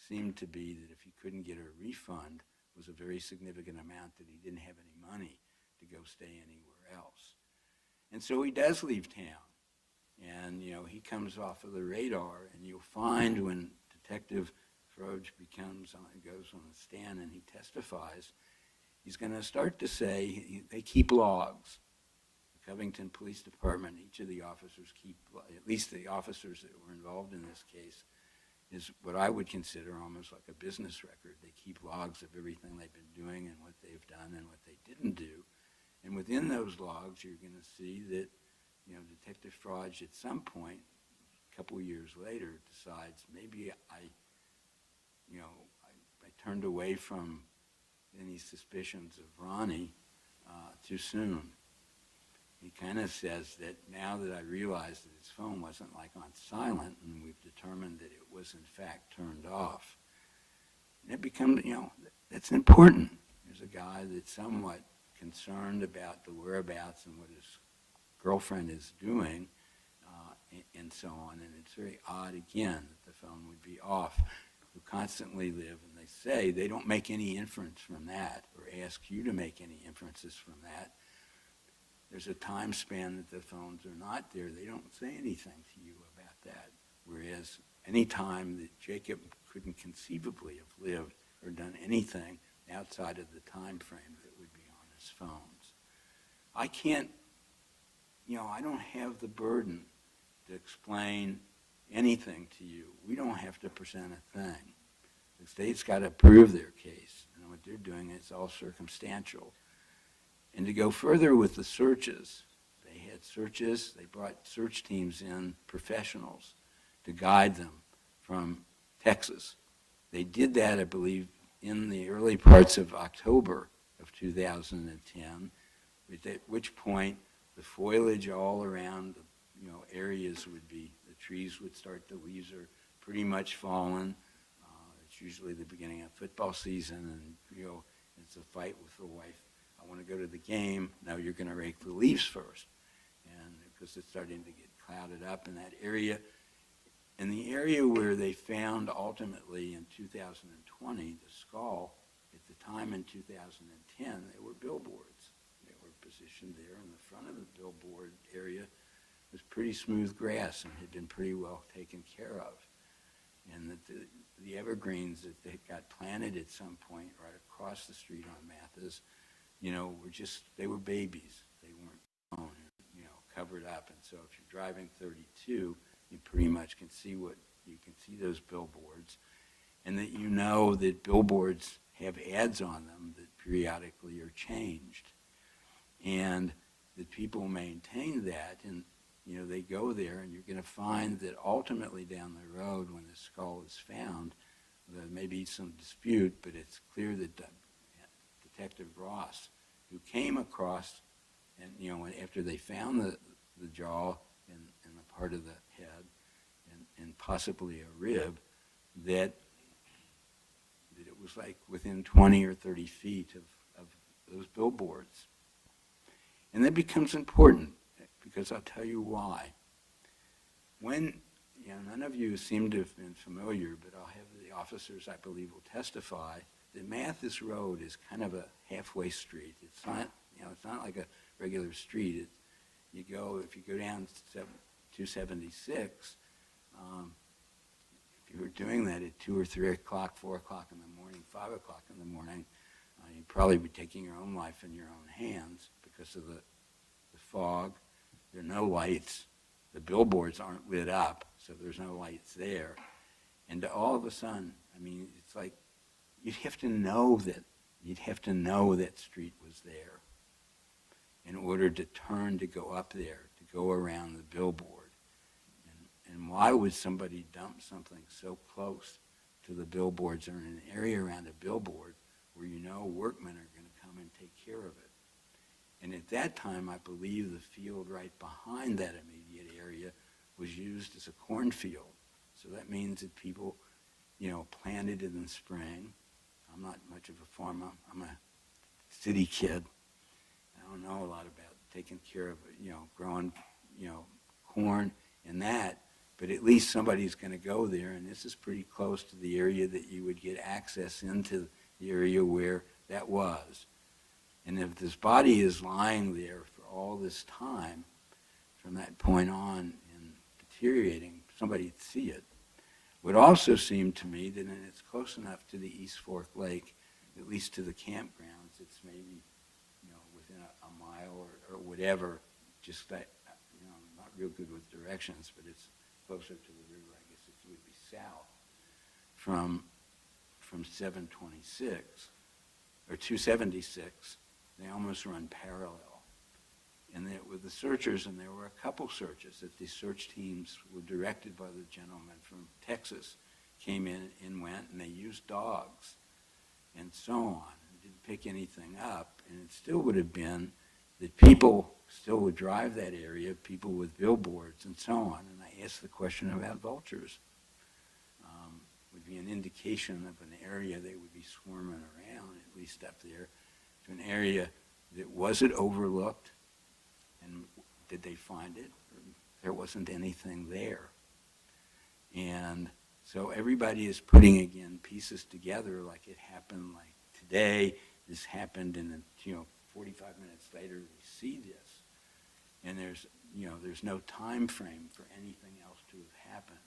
seemed to be that if he couldn't get a refund, was a very significant amount that he didn't have any money to go stay anywhere else. And so he does leave town. And, he comes off of the radar, and you'll find when Detective Froge goes on the stand and he testifies, he's going to start to say they keep logs. The Covington Police Department, each of the officers keep, at least the officers that were involved in this case, is what I would consider almost like a business record. They keep logs of everything they've been doing and what they've done and what they didn't do. And within those logs, you're going to see that, Detective Froge at some point, a couple of years later, decides maybe I turned away from any suspicions of Ronnie too soon. He kind of says that now that I realized that his phone wasn't like on silent and we've determined that it was in fact turned off, and it becomes, that's important. There's a guy that's somewhat concerned about the whereabouts and what his girlfriend is doing, and so on. And it's very odd, again, that the phone would be off, who constantly live, and they say they don't make any inference from that or ask you to make any inferences from that. There's a time span that the phones are not there. They don't say anything to you about that. Whereas any time that Jacob couldn't conceivably have lived or done anything outside of the time frame that would be on his phones. I can't, I don't have the burden to explain anything to you. We don't have to present a thing. The state's got to prove their case, and what they're doing is all circumstantial. And to go further with the searches, they had searches, they brought search teams in, professionals, to guide them from Texas. They did that, I believe, in the early parts of October of 2010, at which point the foliage all around the areas would be, the trees would start, the leaves are pretty much fallen. It's usually the beginning of football season, and it's a fight with the wife. I want to go to the game. No, you're going to rake the leaves first. And because it's starting to get clouded up in that area. In the area where they found ultimately in 2020 the skull, at the time in 2010, there were billboards. They were positioned there in the front of the billboard area. It was pretty smooth grass and had been pretty well taken care of. And that the evergreens that they got planted at some point right across the street on Mathis, they were babies. They weren't grown, covered up. And so if you're driving 32, you pretty much can see those billboards. And that that billboards have ads on them that periodically are changed. And that people maintain that, and they go there, and you're going to find that ultimately down the road when the skull is found, there may be some dispute, but it's clear that Detective Ross, who came across, and after they found the jaw and a part of the head and possibly a rib, that it was like within 20 or 30 feet of those billboards. And that becomes important, because I'll tell you why. When, none of you seem to have been familiar, but I'll have the officers, I believe, will testify that Mathis Road is kind of a halfway street. It's not like a regular street. If you go down 276, if you were doing that at 2 or 3 o'clock, 4 o'clock in the morning, 5 o'clock in the morning, you'd probably be taking your own life in your own hands because of the fog. There are no lights. The billboards aren't lit up, so there's no lights there. And all of a sudden, I mean, it's like you'd have to know that street was there in order to turn to go up there, to go around the billboard. And why would somebody dump something so close to the billboards or in an area around a billboard where you know workmen are going to come and take care of it? And at that time, I believe the field right behind that immediate area was used as a cornfield. So that means that people, planted it in the spring. I'm not much of a farmer. I'm a city kid. I don't know a lot about taking care of, growing, corn and that. But at least somebody's going to go there, and this is pretty close to the area that you would get access into the area where that was. And if this body is lying there for all this time, from that point on and deteriorating, somebody'd see it. It would also seem to me that it's close enough to the East Fork Lake, at least to the campgrounds, it's maybe, within a mile or whatever, just that, I'm not real good with directions, but it's closer to the river, I guess it would be south, from 726 or 276, they almost run parallel. And with the searchers, and there were a couple searches that the search teams were directed by the gentleman from Texas, came in and went, and they used dogs and so on, and didn't pick anything up. And it still would have been that people still would drive that area, people with billboards and so on. And I asked the question about vultures. Would be an indication of an area they would be swarming around, at least up there, to an area that was it overlooked, and did they find it? There wasn't anything there. And so everybody is putting, again, pieces together like it happened like today, this happened, and then, 45 minutes later we see this. And there's no time frame for anything else to have happened.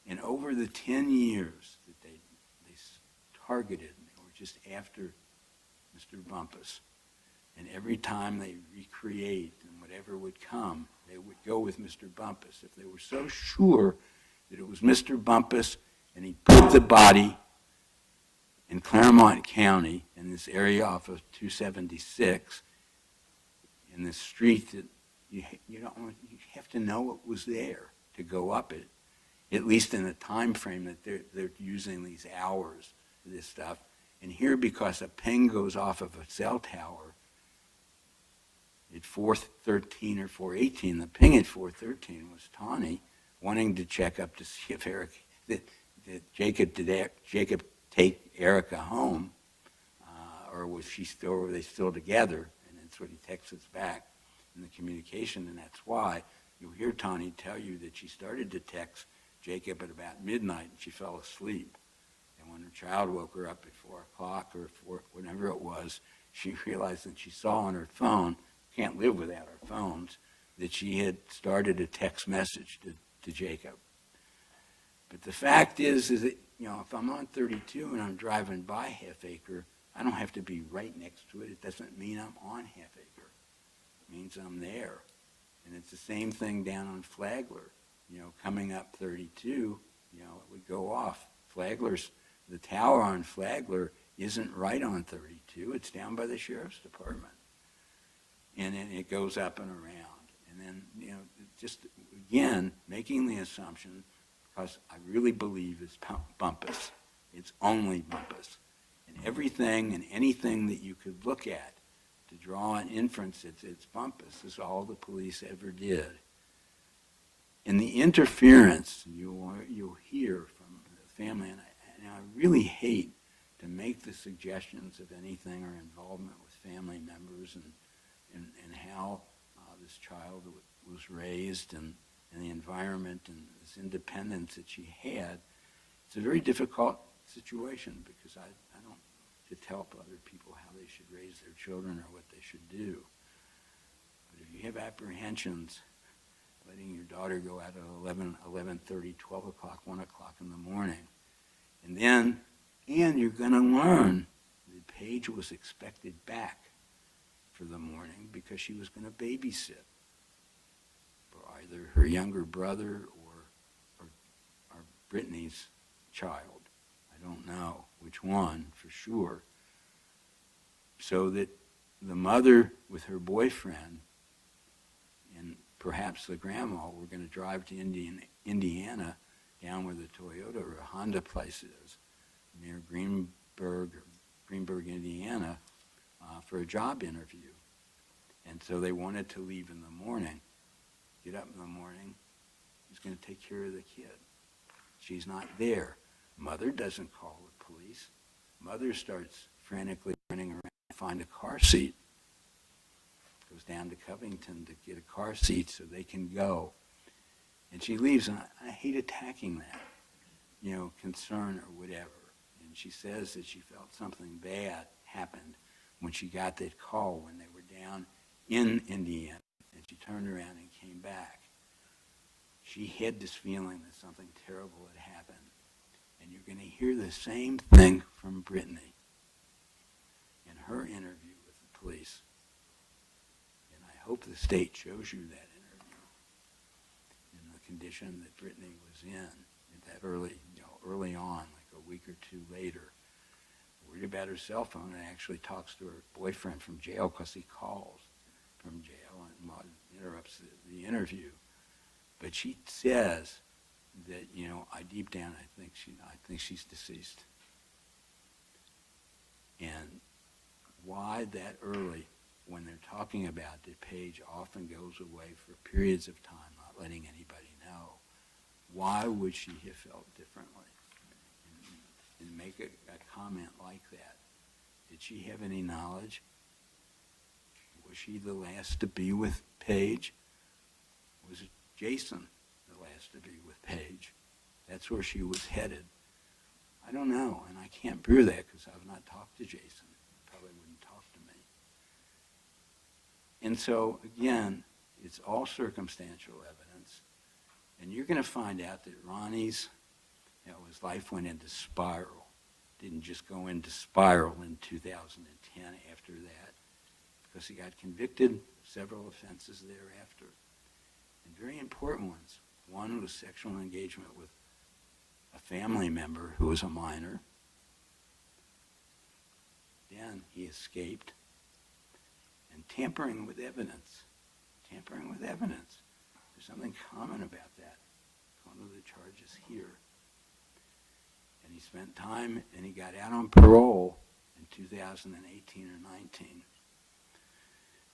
And over the 10 years that they targeted, they were just after Mr. Bumpus. And every time they recreate and whatever would come, they would go with Mr. Bumpus. If they were so sure that it was Mr. Bumpus and he put the body in Claremont County in this area off of 276, in this street that you have to know it was there to go up it, at least in the time frame that they're using these hours for this stuff. And here, because a ping goes off of a cell tower at 4:13 or 4:18, the ping at 4:13 was Tawny wanting to check up to see if did Jacob take Erica home, or were they still together? And that's what he texts us back in the communication, and that's why you'll hear Tawny tell you that she started to text Jacob at about midnight and she fell asleep. And when her child woke her up at 4 o'clock or whenever it was, she realized that she saw on her phone, can't live without our phones, that she had started a text message to Jacob. But the fact is that, if I'm on 32 and I'm driving by Half Acre, I don't have to be right next to it. It doesn't mean I'm on Half Acre. It means I'm there. And it's the same thing down on Flagler. Coming up 32, it would go off. The tower on Flagler isn't right on 32. It's down by the sheriff's department. And then it goes up and around. And then, just, again, making the assumption, because I really believe it's Bumpus. It's only Bumpus. And everything and anything that you could look at to draw an inference it's Bumpus is all the police ever did. And the interference you'll hear from the family, and I really hate to make the suggestions of anything or involvement with family members and how this child was raised and the environment and this independence that she had. It's a very difficult situation because I don't to tell other people how they should raise their children or what they should do. But if you have apprehensions letting your daughter go out at 11:30, 12 o'clock, 1 o'clock in the morning. And you're going to learn that Paige was expected back for the morning because she was going to babysit for either her younger brother or Brittany's child. I don't know which one for sure. So that the mother with her boyfriend and perhaps the grandma were going to drive to Indiana, down where the Toyota or Honda place is, near Greenburg, Indiana, for a job interview. And so they wanted to leave in the morning, get up in the morning. Who's going to take care of the kid? She's not there. Mother doesn't call the police. Mother starts frantically running around to find a car seat. Goes down to Covington to get a car seat so they can go. And she leaves, and I hate attacking that, concern or whatever. And she says that she felt something bad happened when she got that call when they were down in Indiana, and she turned around and came back. She had this feeling that something terrible had happened. And you're going to hear the same thing from Brittany in her interview with the police. And I hope the state shows you that interview in the condition that Brittany was in at that early on, like a week or two later. Worried about her cell phone, and actually talks to her boyfriend from jail because he calls from jail and interrupts the interview. But she says that, deep down, I think she's deceased. And why that early, when they're talking about that Paige often goes away for periods of time, not letting anybody know, why would she have felt differently and make a comment like that? Did she have any knowledge? Was she the last to be with Paige? Was Jason the last to be with Paige? That's where she was headed. I don't know, and I can't prove that because I've not talked to Jason. He probably wouldn't talk to me. And so, again, it's all circumstantial evidence. And you're going to find out that Ronnie's, his life went into spiral. Didn't just go into spiral in 2010 after that, because he got convicted of several offenses thereafter. And very important ones. One was sexual engagement with a family member who was a minor. Then he escaped. And tampering with evidence. Tampering with evidence. There's something common about that. One of the charges here. And he spent time, and he got out on parole in 2018 or 19.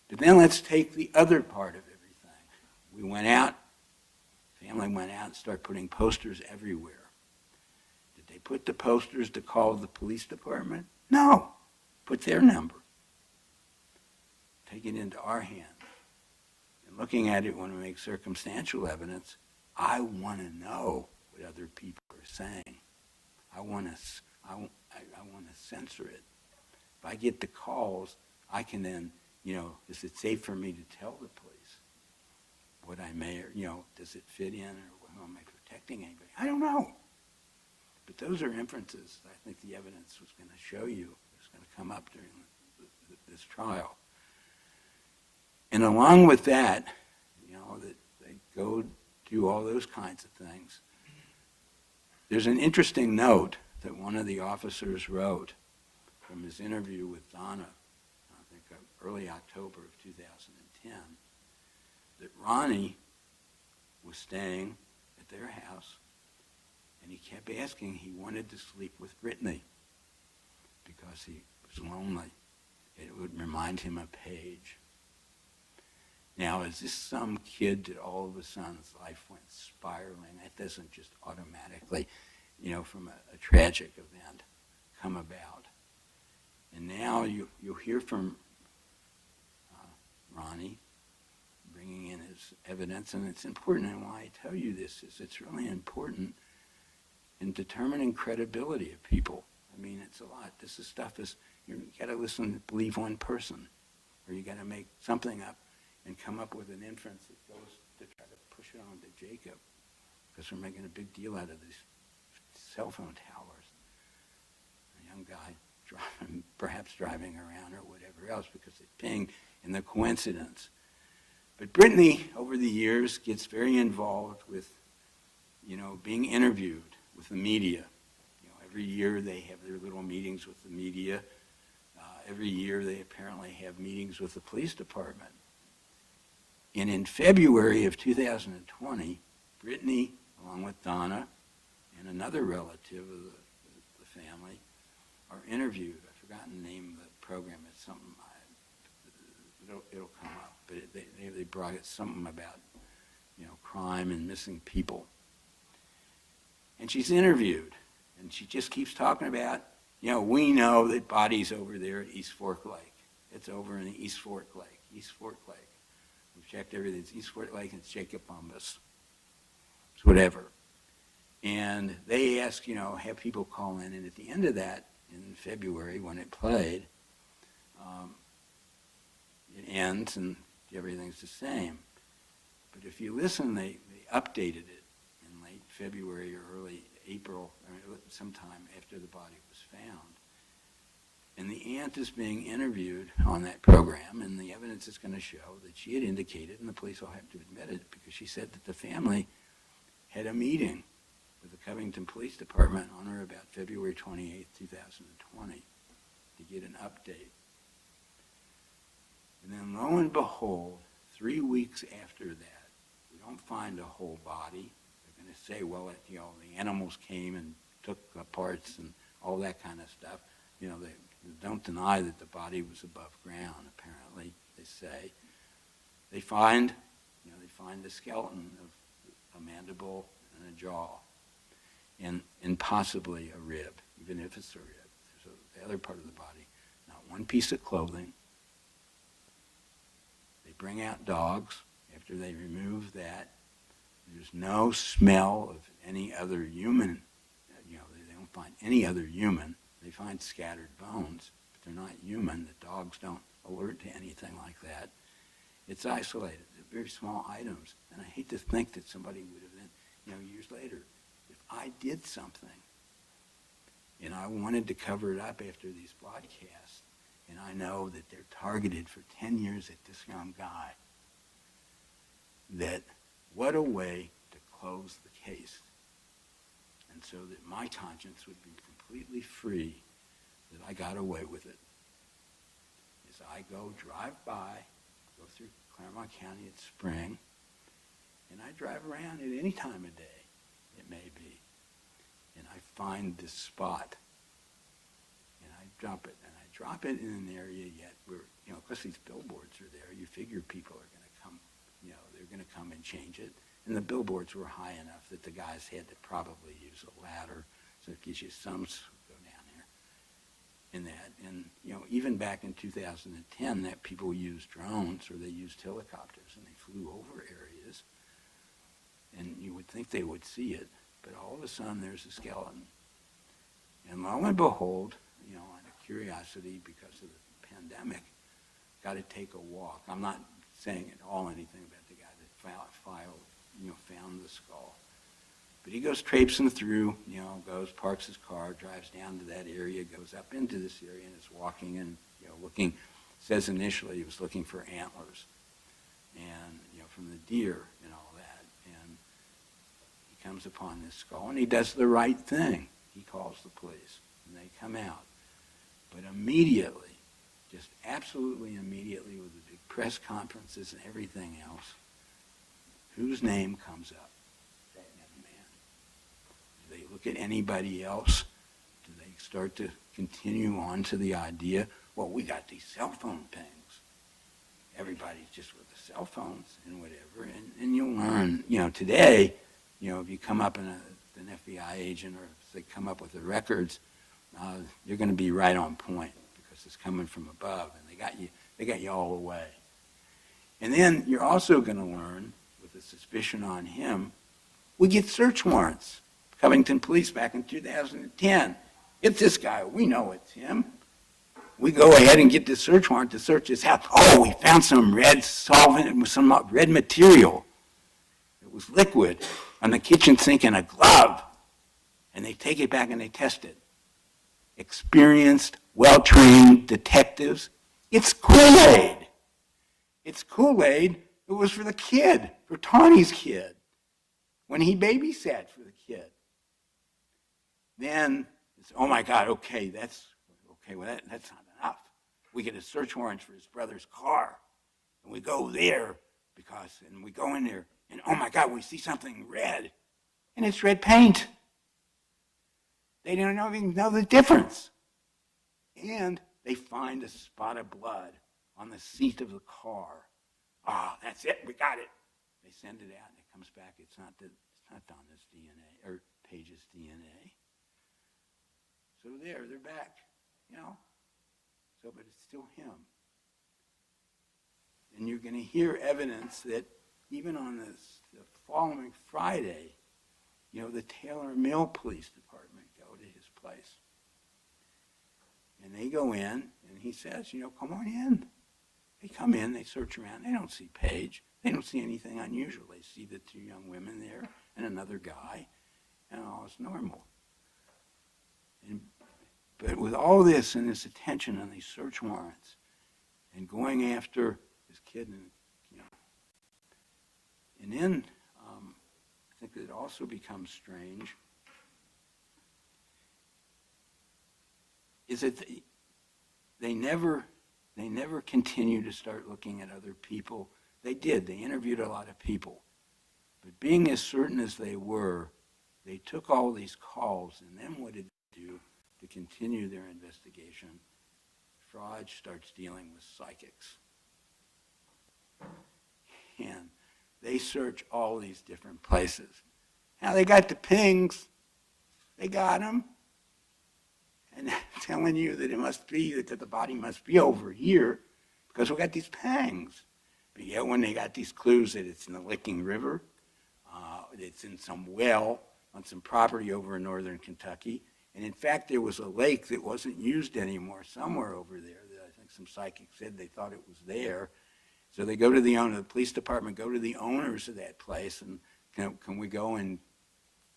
But then let's take the other part of everything. We went out, family went out and started putting posters everywhere. Did they put the posters to call the police department? No. Put their number. Take it into our hands. And looking at it when we make circumstantial evidence, I want to know what other people are saying. I want to censor it. If I get the calls, I can then, is it safe for me to tell the police what I may, does it fit in, or am I protecting anybody? I don't know. But those are inferences I think the evidence was going to show you. It's going to come up during this trial. And along with that, that they go do all those kinds of things. There's an interesting note that one of the officers wrote from his interview with Donna, I think early October of 2010, that Ronnie was staying at their house, and he kept asking, he wanted to sleep with Brittany because he was lonely. It would remind him of Paige. Now, is this some kid that all of a sudden his life went spiraling? That doesn't just automatically, from a tragic event come about. And now you'll hear from Ronnie bringing in his evidence, and it's important, and why I tell you this is it's really important in determining credibility of people. I mean, it's a lot. This is stuff you got to believe one person, or you got to make something up and come up with an inference that goes to try to push it on to Jacob because we're making a big deal out of these cell phone towers. A young guy perhaps driving around or whatever else because it pinged, and the coincidence. But Brittany, over the years, gets very involved with, being interviewed with the media. Every year they have their little meetings with the media. Every year they apparently have meetings with the police department. And in February of 2020, Brittany, along with Donna and another relative of the family, are interviewed. I've forgotten the name of the program. It's something, it'll come up. But they brought it something about, crime and missing people. And she's interviewed, and she just keeps talking about, we know that body's over there at East Fork Lake. It's over in the East Fork Lake. East Fork Lake. We've checked everything. It's East Fork Lake and it's Jacob Bumbus. It's whatever. And they ask, have people call in. And at the end of that, in February, when it played, it ends and everything's the same. But if you listen, they updated it in late February or early April, or sometime after the body was found. And the aunt is being interviewed on that program, and the evidence is going to show that she had indicated, and the police will have to admit it, because she said that the family had a meeting with the Covington Police Department on or about February 28, 2020, to get an update. And then lo and behold, 3 weeks after that, we don't find a whole body. They're going to say, well, the animals came and took the parts and all that kind of stuff. They don't deny that the body was above ground, apparently, they say. They find the skeleton of a mandible and a jaw, and possibly a rib, even if it's a rib. So the other part of the body, not one piece of clothing. They bring out dogs. After they remove that, there's no smell of any other human. They don't find any other human. They find scattered bones, but they're not human. The dogs don't alert to anything like that. It's isolated. They're very small items. And I hate to think that somebody would have then, years later, if I did something and I wanted to cover it up after these broadcasts, and I know that they're targeted for 10 years at this young guy, that what a way to close the case. And so that my conscience would be completely free that I got away with it. As I drive by, go through Claremont County at Spring, and I drive around at any time of day, it may be, and I find this spot, and I drop it, and I drop it in an area yet where, because these billboards are there, you figure people are going to come, they're going to come and change it. And the billboards were high enough that the guys had to probably use a ladder, so it gives you some go down there in that. And, even back in 2010, that people used drones or they used helicopters and they flew over areas, and you would think they would see it, but all of a sudden there's a skeleton. And lo and behold, out of curiosity because of the pandemic, got to take a walk. I'm not saying at all anything about the guy that found the skull. But he goes traipsing through, parks his car, drives down to that area, goes up into this area, and is walking and, looking, says initially he was looking for antlers, and, from the deer and all that. And he comes upon this skull, and he does the right thing. He calls the police, and they come out. But immediately, just absolutely immediately, with the big press conferences and everything else, whose name comes up? That young man. Do they look at anybody else? Do they start to continue on to the idea, well, we got these cell phone pings. Everybody's just with the cell phones and whatever. And you'll learn, today, if you come up in an FBI agent or if they come up with the records, you're going to be right on point because it's coming from above, and they got you all the way. And then you're also going to learn, with a suspicion on him, we get search warrants. Covington Police back in 2010. It's this guy. We know it's him. We go ahead and get the search warrant to search his house. Oh, we found some red solvent, some red material. was liquid on the kitchen sink in a glove. And they take it back and they test it. Experienced, well-trained detectives. It's Kool-Aid. It's Kool-Aid. It was for the kid, for Tawny's kid, when he babysat for the kid. Then it's, oh my God, okay, that's not enough. We get a search warrant for his brother's car. And we go there and we go in there, and oh my God, we see something red. And it's red paint. They don't even know the difference. And they find a spot of blood on the seat of the car. Ah, that's it, we got it. They send it out, and it comes back. It's not Donna's DNA, or Page's DNA. So they're back, you know. So, but it's still him. And you're going to hear evidence that even on the following Friday, you know, the Taylor Mill Police Department go to his place. And they go in, and he says, you know, come on in. They come in, they search around. They don't see Page. They don't see anything unusual. They see the two young women there and another guy, and all is normal. But with all this and this attention and these search warrants and going after this kid, and, you know, and then I think it also becomes strange is that they never continue to start looking at other people. They did. They interviewed a lot of people. But being as certain as they were, they took all these calls, and then what did they do to continue their investigation? Fraud starts dealing with psychics. And they search all these different places. Now they got the pings. They got them. And telling you that it must be, that the body must be over here because we got these pangs. But yet when they got these clues that it's in the Licking River, it's in some well on some property over in northern Kentucky, and in fact there was a lake that wasn't used anymore somewhere over there that I think some psychics said they thought it was there. So they go to the owner, the police department go to the owners of that place, and can we go and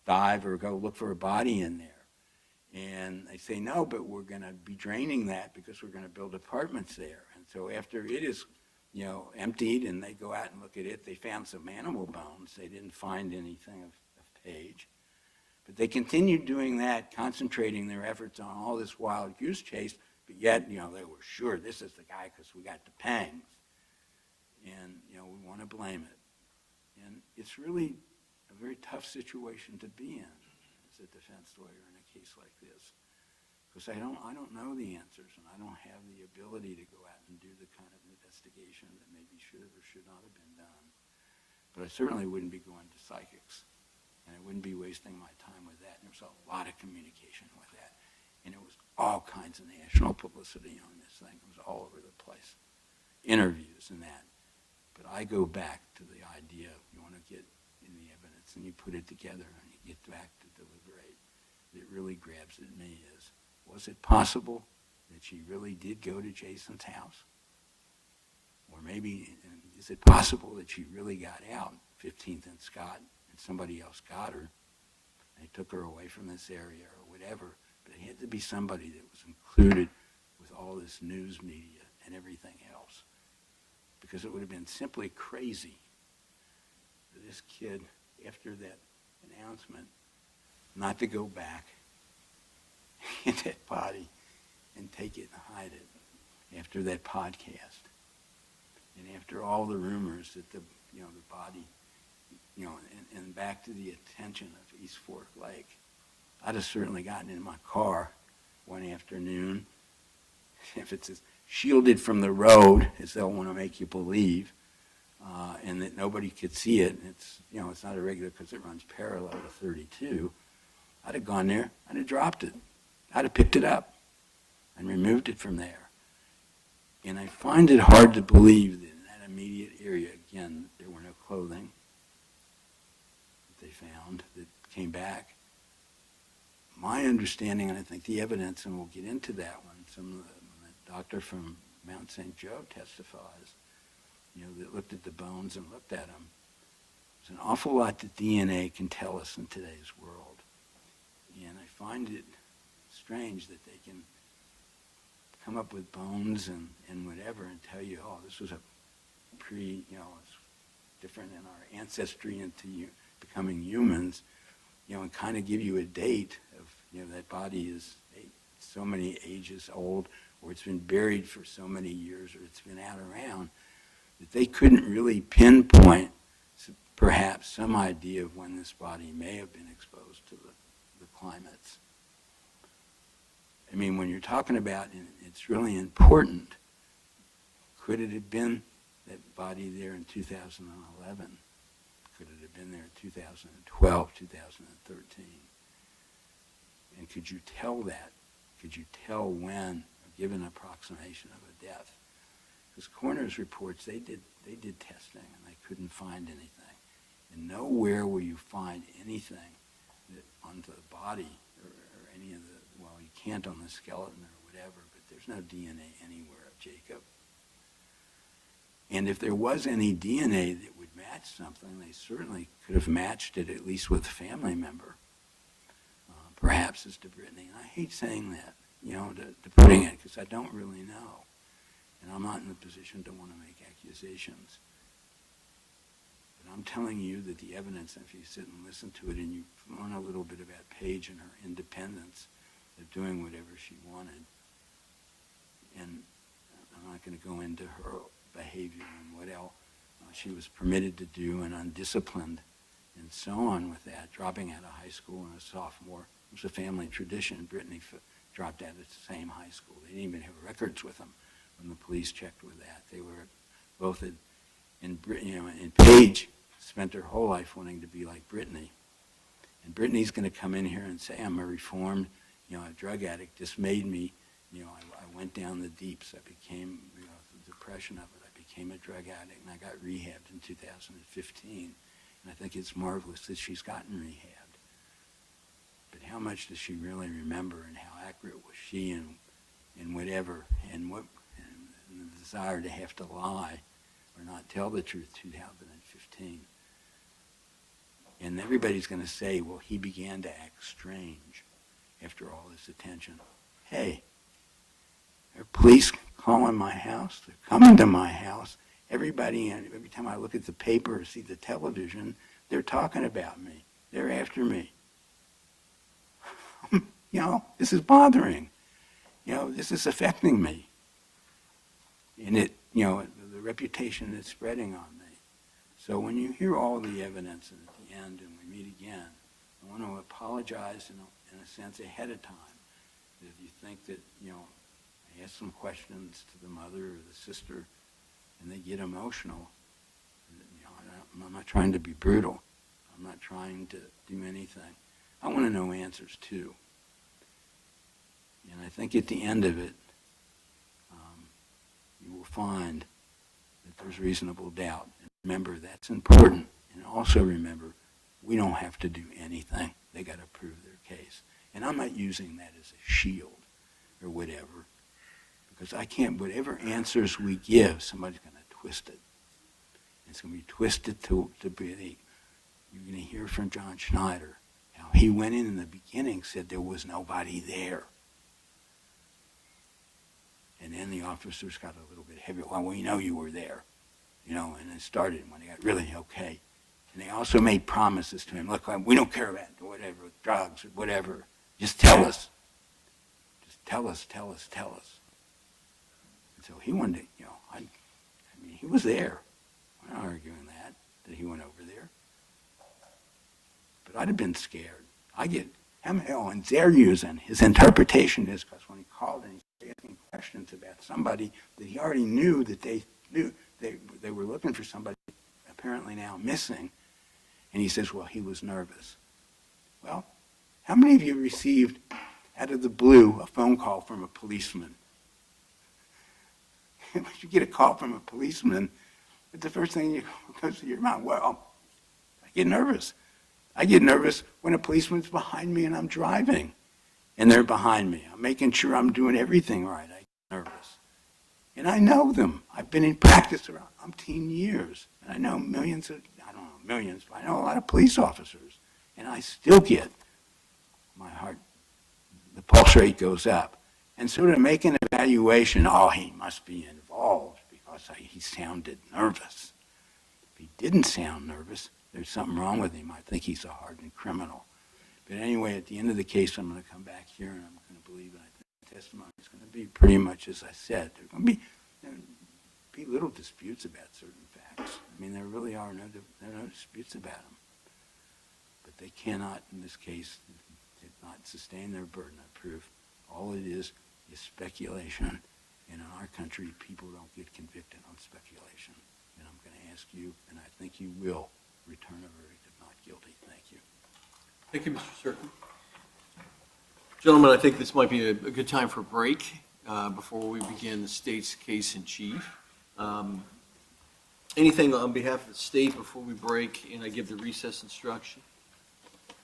dive or go look for a body in there? And they say, no, but we're going to be draining that because we're going to build apartments there. And so after it is, you know, emptied and they go out and look at it, they found some animal bones. They didn't find anything of Page. But they continued doing that, concentrating their efforts on all this wild goose chase, but yet, you know, they were sure this is the guy because we got the pangs. And, you know, we want to blame it. And it's really a very tough situation to be in as a defense lawyer in a case like this. Because I don't know the answers, and I don't have the ability to go out and do the kind of investigation that maybe should have or should not have been done. But I certainly wouldn't be going to psychics, and I wouldn't be wasting my time with that. And there was a lot of communication with that, and it was all kinds of national publicity on this thing. It was all over the place, interviews and that. But I go back to the idea of you want to get in the evidence, and you put it together, and you get back to deliberate. That really grabs at me is, was it possible that she really did go to Jason's house? Or maybe, is it possible that she really got out 15th and Scott and somebody else got her? They took her away from this area or whatever. But it had to be somebody that was included with all this news media and everything else. Because it would have been simply crazy for this kid, after that announcement, not to go back in that body and take it and hide it after that podcast. And after all the rumors that the body, and back to the attention of East Fork Lake, I'd have certainly gotten in my car one afternoon, if it's as shielded from the road as they'll want to make you believe, and that nobody could see it. It's not irregular because it runs parallel to 32. I'd have gone there, I'd have dropped it. I'd have picked it up and removed it from there. And I find it hard to believe that in that immediate area, again, there were no clothing that they found that came back. My understanding, and I think the evidence, and we'll get into that when the doctor from Mount St. Joe testifies, that looked at the bones and looked at them, There's an awful lot that DNA can tell us in today's world. And I find it strange that they can come up with bones and whatever and tell you, oh, this was a it's different in our ancestry into becoming humans, and kind of give you a date of, that body is so many ages old, or it's been buried for so many years, or it's been out around, that they couldn't really pinpoint perhaps some idea of when this body may have been exposed to the climates. I mean, when you're talking about, and it's really important, could it have been that body there in 2011? Could it have been there in 2012, 2013? And could you tell that? Could you tell when, or give an approximation of a death? Because coroner's reports, they did testing, and they couldn't find anything. And nowhere will you find anything that on the body or any of the, well, you can't on the skeleton or whatever, but there's no DNA anywhere of Jacob. And if there was any DNA that would match something, they certainly could have matched it at least with a family member, perhaps as to Brittany. And I hate saying that, to putting it, because I don't really know. And I'm not in a position to want to make accusations. But I'm telling you that the evidence, if you sit and listen to it and you learn a little bit about Paige and her independence of doing whatever she wanted, and I'm not going to go into her behavior and what else she was permitted to do and undisciplined and so on with that, dropping out of high school and a sophomore. It was a family tradition. Brittany dropped out of the same high school. They didn't even have records with them when the police checked with that. They were both and Paige spent her whole life wanting to be like Brittany. And Brittany's going to come in here and say, I'm a reformed, a drug addict. This made me, I went down the deeps. I became, the depression of it. I became a drug addict, and I got rehabbed in 2015. And I think it's marvelous that she's gotten rehabbed. But how much does she really remember, and how accurate was she in whatever, and the desire to have to lie or not tell the truth, 2015. And everybody's going to say, well, he began to act strange after all this attention. Hey, there are police calling my house. They're coming to my house. Everybody, every time I look at the paper or see the television, they're talking about me. They're after me. This is bothering. This is affecting me. And it, the reputation is spreading on me. So when you hear all the evidence and at the end and we meet again, I want to apologize in a sense ahead of time. If you think that, I ask some questions to the mother or the sister and they get emotional, I'm not trying to be brutal. I'm not trying to do anything. I want to know answers too. And I think at the end of it, you will find that there's reasonable doubt. And remember, that's important. And also remember, we don't have to do anything. They got to prove their case. And I'm not using that as a shield or whatever, because I can't, whatever answers we give, somebody's going to twist it. It's going to be twisted to be, you're going to hear from John Schneider, how he went in the beginning, said there was nobody there. And then the officers got a little bit heavy. Well, we know you were there, and it started when they got really okay. And they also made promises to him. Look, we don't care about whatever, drugs or whatever. Just tell us. Just tell us. And so he wanted to, he was there. I'm not arguing that he went over there. But I'd have been scared. And they're using his interpretation is because when he called and he's asking questions about somebody that he already knew that they were looking for somebody apparently now missing, and he says, well, he was nervous. Well, how many of you received out of the blue a phone call from a policeman? When you get a call from a policeman, it's the first thing that goes to your mind. Well, I get nervous. I get nervous when a policeman's behind me and I'm driving and they're behind me. I'm making sure I'm doing everything right. I get nervous. And I know them. I've been in practice around umpteen years. And I know millions, but I know a lot of police officers, and I still get my heart, the pulse rate goes up. And so to make an evaluation, oh, he must be involved because he sounded nervous. If he didn't sound nervous, there's something wrong with him. I think he's a hardened criminal. But anyway, at the end of the case, I'm going to come back here and I'm going to believe it. I think the testimony is going to be pretty much as I said. There are going to be little disputes about certain facts. I mean, there really are no disputes about them. But they cannot, in this case, did not sustain their burden of proof. All it is speculation. And in our country, people don't get convicted on speculation. And I'm going to ask you, and I think you will, return a verdict of not guilty. Thank you. Thank you, Mr. Cirkin. Gentlemen, I think this might be a good time for a break before we begin the state's case in chief. Anything on behalf of the state before we break and I give the recess instruction?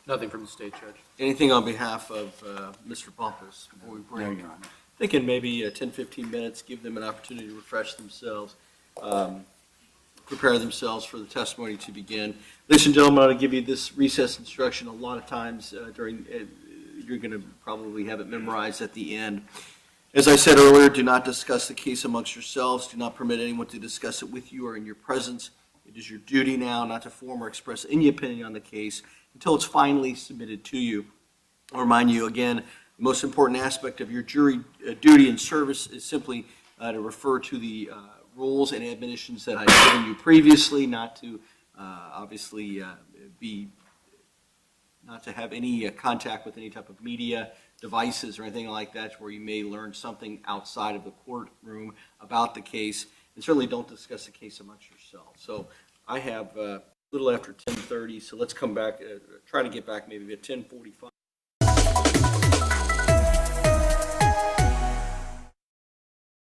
Nothing from the state, Judge. Anything on behalf of Mr. Bumpus before we break? No, Your Honor. Thinking maybe 10, 15 minutes, give them an opportunity to refresh themselves, prepare themselves for the testimony to begin. Ladies and gentlemen, I'm going to give you this recess instruction a lot of times during, you're going to probably have it memorized at the end. As I said earlier, do not discuss the case amongst yourselves. Do not permit anyone to discuss it with you or in your presence. It is your duty now not to form or express any opinion on the case until it's finally submitted to you. I'll remind you again, the most important aspect of your jury duty and service is simply to refer to the rules and admonitions that I've given you previously, not to obviously not to have any contact with any type of media devices or anything like that where you may learn something outside of the courtroom about the case, and certainly don't discuss the case amongst yourselves. So I have a little after 10:30, so let's come back, try to get back maybe at 10:45.